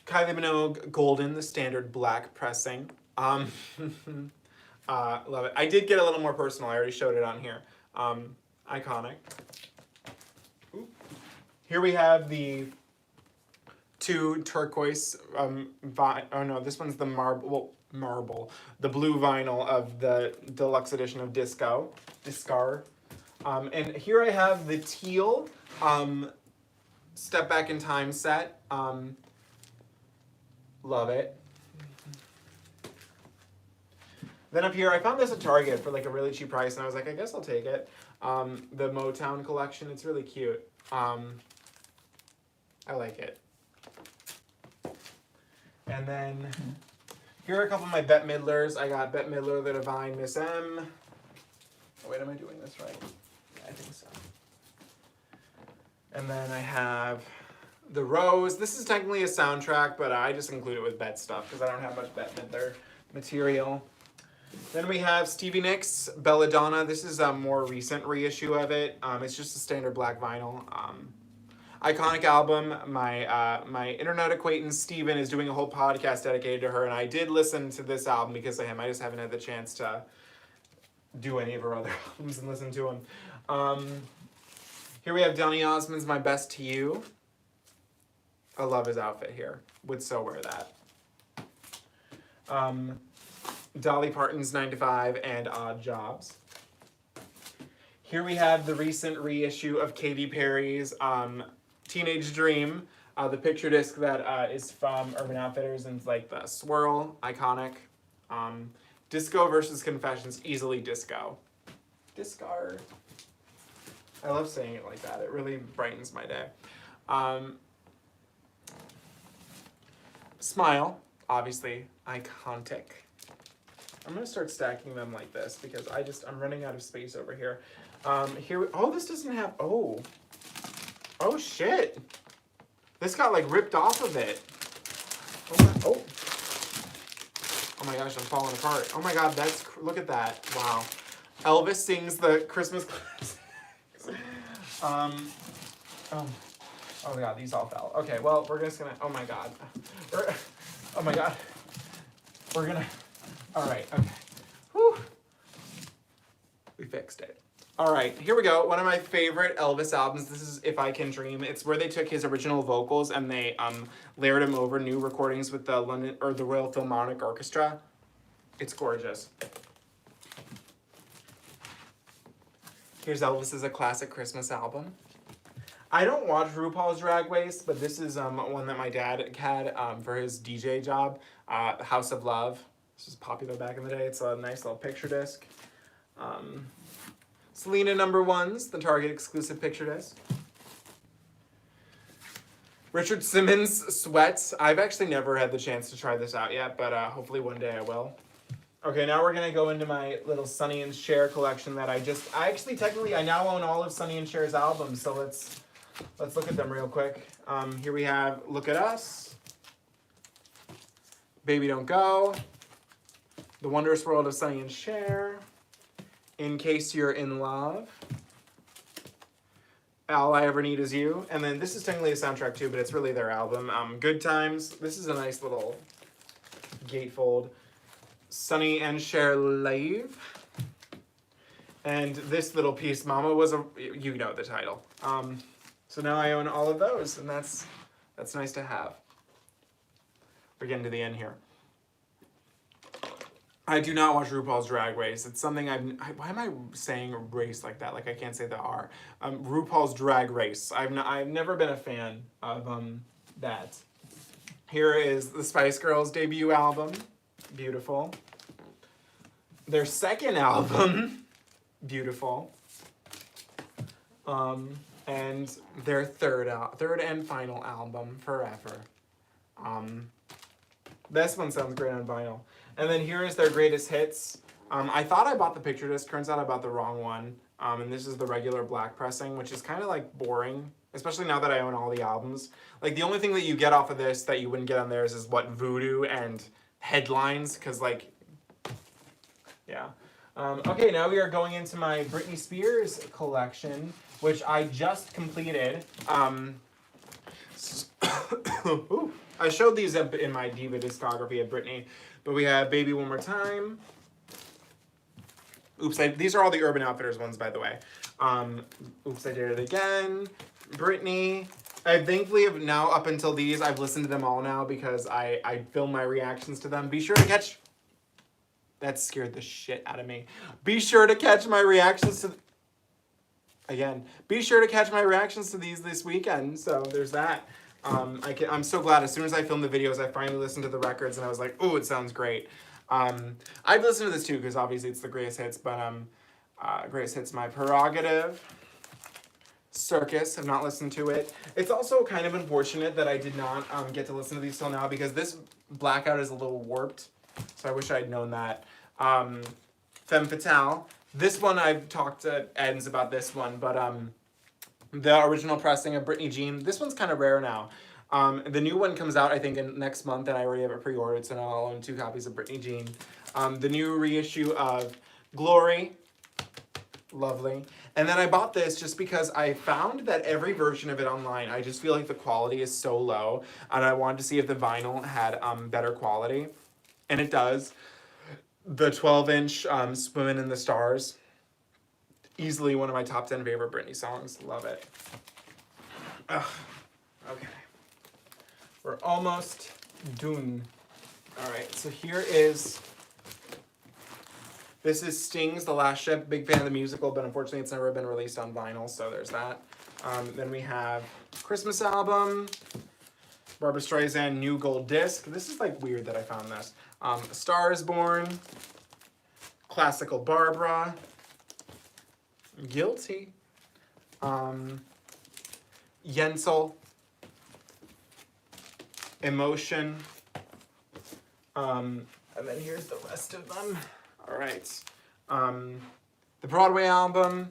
Kylie Minogue, Golden, the standard black pressing. Love it. I did get a little more personal. I already showed it on here. Iconic. Ooh. Here we have the two turquoise, oh no, this one's the marble, the blue vinyl of the deluxe edition of Discar. And here I have the teal, Step Back in Time set. Love it. Then up here, I found this at Target for like a really cheap price, and I was like, I guess I'll take it. The Motown collection, it's really cute. I like it. And then here are a couple of my Bette Midlers. I got Bette Midler, The Divine Miss M. Oh, wait, am I doing this right? Yeah, I think so. And then I have The Rose. This is technically a soundtrack, but I just include it with Bette stuff because I don't have much Bette Midler material. Then we have Stevie Nicks, Belladonna. This is a more recent reissue of it. It's just a standard black vinyl. Iconic album. My internet acquaintance Steven is doing a whole podcast dedicated to her, and I did listen to this album because of him. I just haven't had the chance to do any of her other albums and listen to them. Here we have Donny Osmond's My Best to You. I love his outfit here. Would so wear that. Dolly Parton's 9 to 5 and Odd Jobs. Here we have the recent reissue of Katy Perry's Teenage Dream, the picture disc that is from Urban Outfitters and it's like the swirl, iconic. Disco versus Confessions, easily disco. Discard. I love saying it like that. It really brightens my day. Smile, obviously, iconic. I'm gonna start stacking them like this because I'm running out of space over here. This doesn't have, oh shit. This got like ripped off of it. Oh my gosh, I'm falling apart. Oh my god, look at that. Wow. Elvis sings the Christmas classics. Oh my god, these all fell. Okay, well, we're just gonna, oh my god. We're gonna, all right, okay. Whew. We fixed it. All right, here we go. One of my favorite Elvis albums. This is If I Can Dream. It's where they took his original vocals and they layered him over new recordings with the Royal Philharmonic Orchestra. It's gorgeous. Here's Elvis as a classic Christmas album. I don't watch RuPaul's Drag Race, but this is one that my dad had for his DJ job, House of Love. This was popular back in the day. It's a nice little picture disc. Selena #1's, the Target exclusive picture disc. Richard Simmons' Sweats. I've actually never had the chance to try this out yet, but hopefully one day I will. Okay, now we're gonna go into my little Sonny and Cher collection that I now own all of Sonny and Cher's albums, so let's look at them real quick. Here we have Look at Us, Baby Don't Go, The Wondrous World of Sonny and Cher, In Case You're in Love, All I Ever Need Is You, and then this is technically a soundtrack too, but it's really their album. Good Times. This is a nice little gatefold. Sonny and Cher Live. And this little piece, Mama Was a, you know the title. So now I own all of those, and that's nice to have. We're getting to the end here. I do not watch RuPaul's Drag Race. It's something why am I saying race like that? Like I can't say the R. RuPaul's Drag Race. I've never been a fan of that. Here is the Spice Girls debut album. Beautiful. Their second album. Beautiful. And their third and final album, Forever. This one sounds great on vinyl. And then here is their greatest hits. I thought I bought the picture disc. Turns out I bought the wrong one. And this is the regular black pressing, which is kind of like boring, especially now that I own all the albums. Like the only thing that you get off of this that you wouldn't get on theirs is what Voodoo and Headlines, because like, yeah. Okay, now we are going into my Britney Spears collection, which I just completed. Ooh, I showed these up in my Diva discography of Britney, but we have Baby One More Time, Oops, these are all the Urban Outfitters ones, by the way. Oops, I Did It Again. Britney. I thankfully have now, up until these, I've listened to them all now because I film my reactions to them. Be sure to catch... That scared the shit out of me. Be sure to catch my reactions to... Again, be sure to catch my reactions to these this weekend. So there's that. I'm so glad. As soon as I filmed the videos, I finally listened to the records and I was like, oh, it sounds great. I've listened to this too because obviously it's the greatest hits, but greatest hits my prerogative. Circus, have not listened to it. It's also kind of unfortunate that I did not get to listen to these till now because this blackout is a little warped. So I wish I'd known that. Femme Fatale. This one, I've talked to Edens about this one, but the original pressing of Britney Jean, this one's kind of rare now. The new one comes out, I think, in next month, and I already have it pre-ordered, so now I'll own 2 copies of Britney Jean. The new reissue of Glory. Lovely. And then I bought this just because I found that every version of it online, I just feel like the quality is so low, and I wanted to see if the vinyl had better quality. And it does. The 12-inch Swimming in the Stars. Easily one of my top 10 favorite Britney songs. Love it. Ugh. Okay. We're almost done. Alright, so here is... This is Sting's The Last Ship. Big fan of the musical, but unfortunately it's never been released on vinyl, so there's that. Then we have Christmas album. Barbra Streisand, New Gold Disc. This is like weird that I found this. A Star is Born. Classical Barbara. Guilty. Yentl. Emotion. And then here's the rest of them. All right. The Broadway album.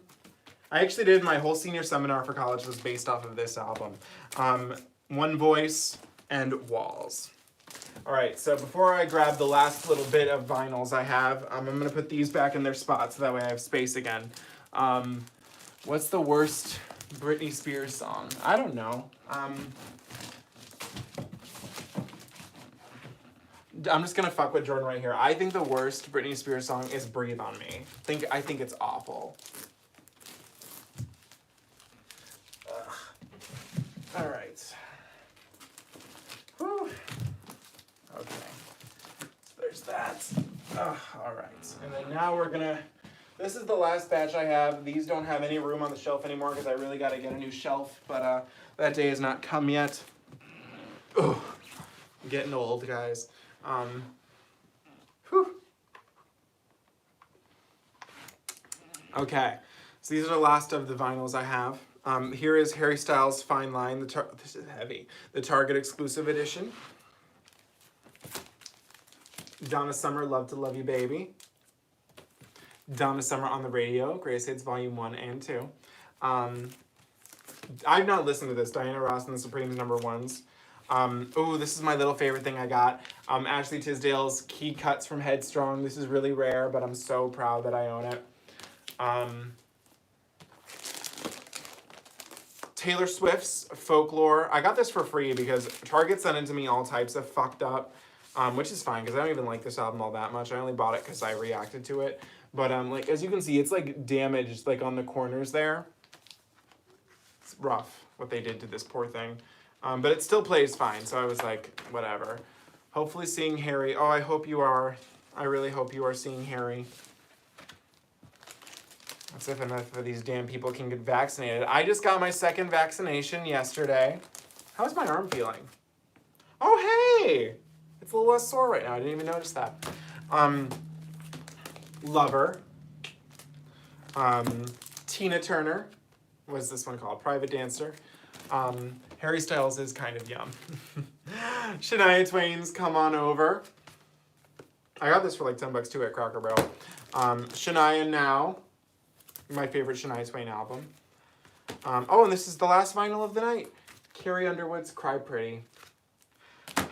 I actually did my whole senior seminar for college was based off of this album. One Voice and Walls. All right, so before I grab the last little bit of vinyls I have, I'm going to put these back in their spots so that way I have space again. What's the worst Britney Spears song? I don't know. I'm just gonna fuck with Jordan right here. I think the worst Britney Spears song is Breathe on Me. I think it's awful. Ugh. All right. Whew. Okay. So there's that. Ugh, all right. And then now we're gonna... This is the last batch I have. These don't have any room on the shelf anymore because I really got to get a new shelf. But that day has not come yet. Ugh. I'm getting old, guys. Whew. Okay, so these are the last of the vinyls I have. Here is Harry Styles' Fine Line. This is heavy. The Target exclusive edition. Donna Summer, Love to Love You Baby. Donna Summer on the Radio, Greatest Hits Volume 1 and 2. I've not listened to this. Diana Ross and the Supremes #1s. Oh, this is my little favorite thing I got. Ashley Tisdale's Key Cuts from Headstrong. This is really rare, but I'm so proud that I own it. Taylor Swift's Folklore. I got this for free because Target sent it to me all types of fucked up, which is fine because I don't even like this album all that much. I only bought it because I reacted to it. But like as you can see, it's like damaged like on the corners there. It's rough what they did to this poor thing. But it still plays fine, so I was like, whatever. Hopefully seeing Harry. Oh, I hope you are. I really hope you are seeing Harry. That's if enough of these damn people can get vaccinated. I just got my 2nd vaccination yesterday. How's my arm feeling? Oh, hey! It's a little less sore right now. I didn't even notice that. Lover. Tina Turner. What's this one called? Private Dancer. Harry Styles is kind of yum. Shania Twain's Come On Over. I got this for like $10 too at Cracker Barrel. Shania Now. My favorite Shania Twain album. Oh, and this is the last vinyl of the night. Carrie Underwood's Cry Pretty.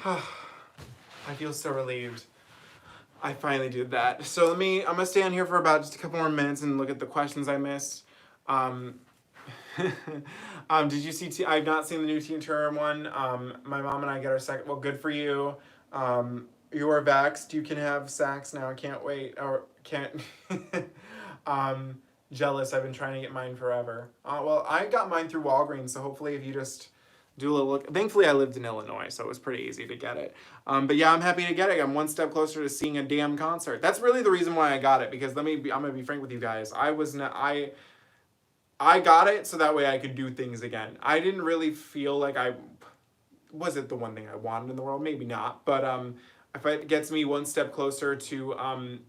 I feel so relieved. I finally did that. So I'm gonna stay on here for about just a couple more minutes and look at the questions I missed. Did you see, I've not seen the new Teen Turner one. My mom and I get our second, well, good for you. You are vaxxed, you can have sex now, I can't wait, or can't. Jealous. I've been trying to get mine forever. Well, I got mine through Walgreens, so hopefully if you just do a little look. Thankfully, I lived in Illinois, so it was pretty easy to get it. But yeah, I'm happy to get it. I'm one step closer to seeing a damn concert. That's really the reason why I got it, because I'm gonna be frank with you guys. I got it so that way I could do things again. I didn't really feel like was it the one thing I wanted in the world? Maybe not, but if it gets me one step closer to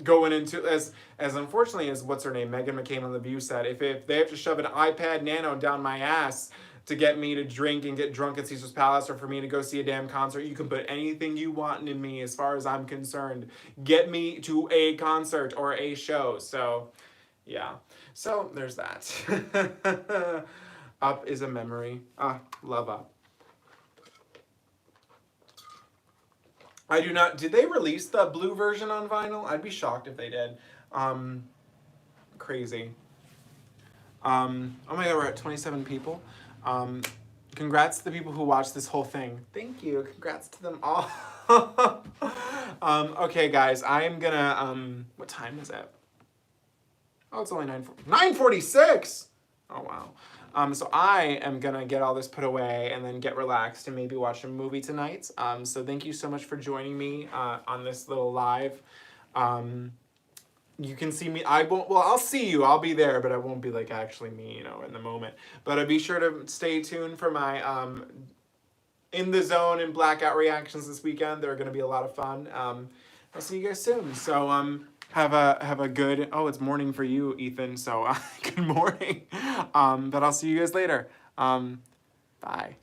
going into, as unfortunately as what's her name, Megan McCain on The View said, if they have to shove an iPad Nano down my ass to get me to drink and get drunk at Caesar's Palace, or for me to go see a damn concert, you can put anything you want in me as far as I'm concerned. Get me to a concert or a show. So yeah, so there's that. Up is a memory. Love Up. I do not, did they release the blue version on vinyl? I'd be shocked if they did. Crazy. Oh my god, we're at 27 people. Congrats to the people who watched this whole thing. Thank you. Congrats to them all. Okay, guys, I am gonna, what time is it? Oh, it's only 9:46! Oh, wow. So I am gonna get all this put away and then get relaxed and maybe watch a movie tonight. So thank you so much for joining me on this little live. You can see me, I'll see you, I'll be there, but I won't be like actually me, you know, in the moment. But be sure to stay tuned for my In the Zone and Blackout reactions this weekend. They're gonna be a lot of fun. I'll see you guys soon. So have a good, oh, it's morning for you, Ethan, so good morning. But I'll see you guys later. Bye.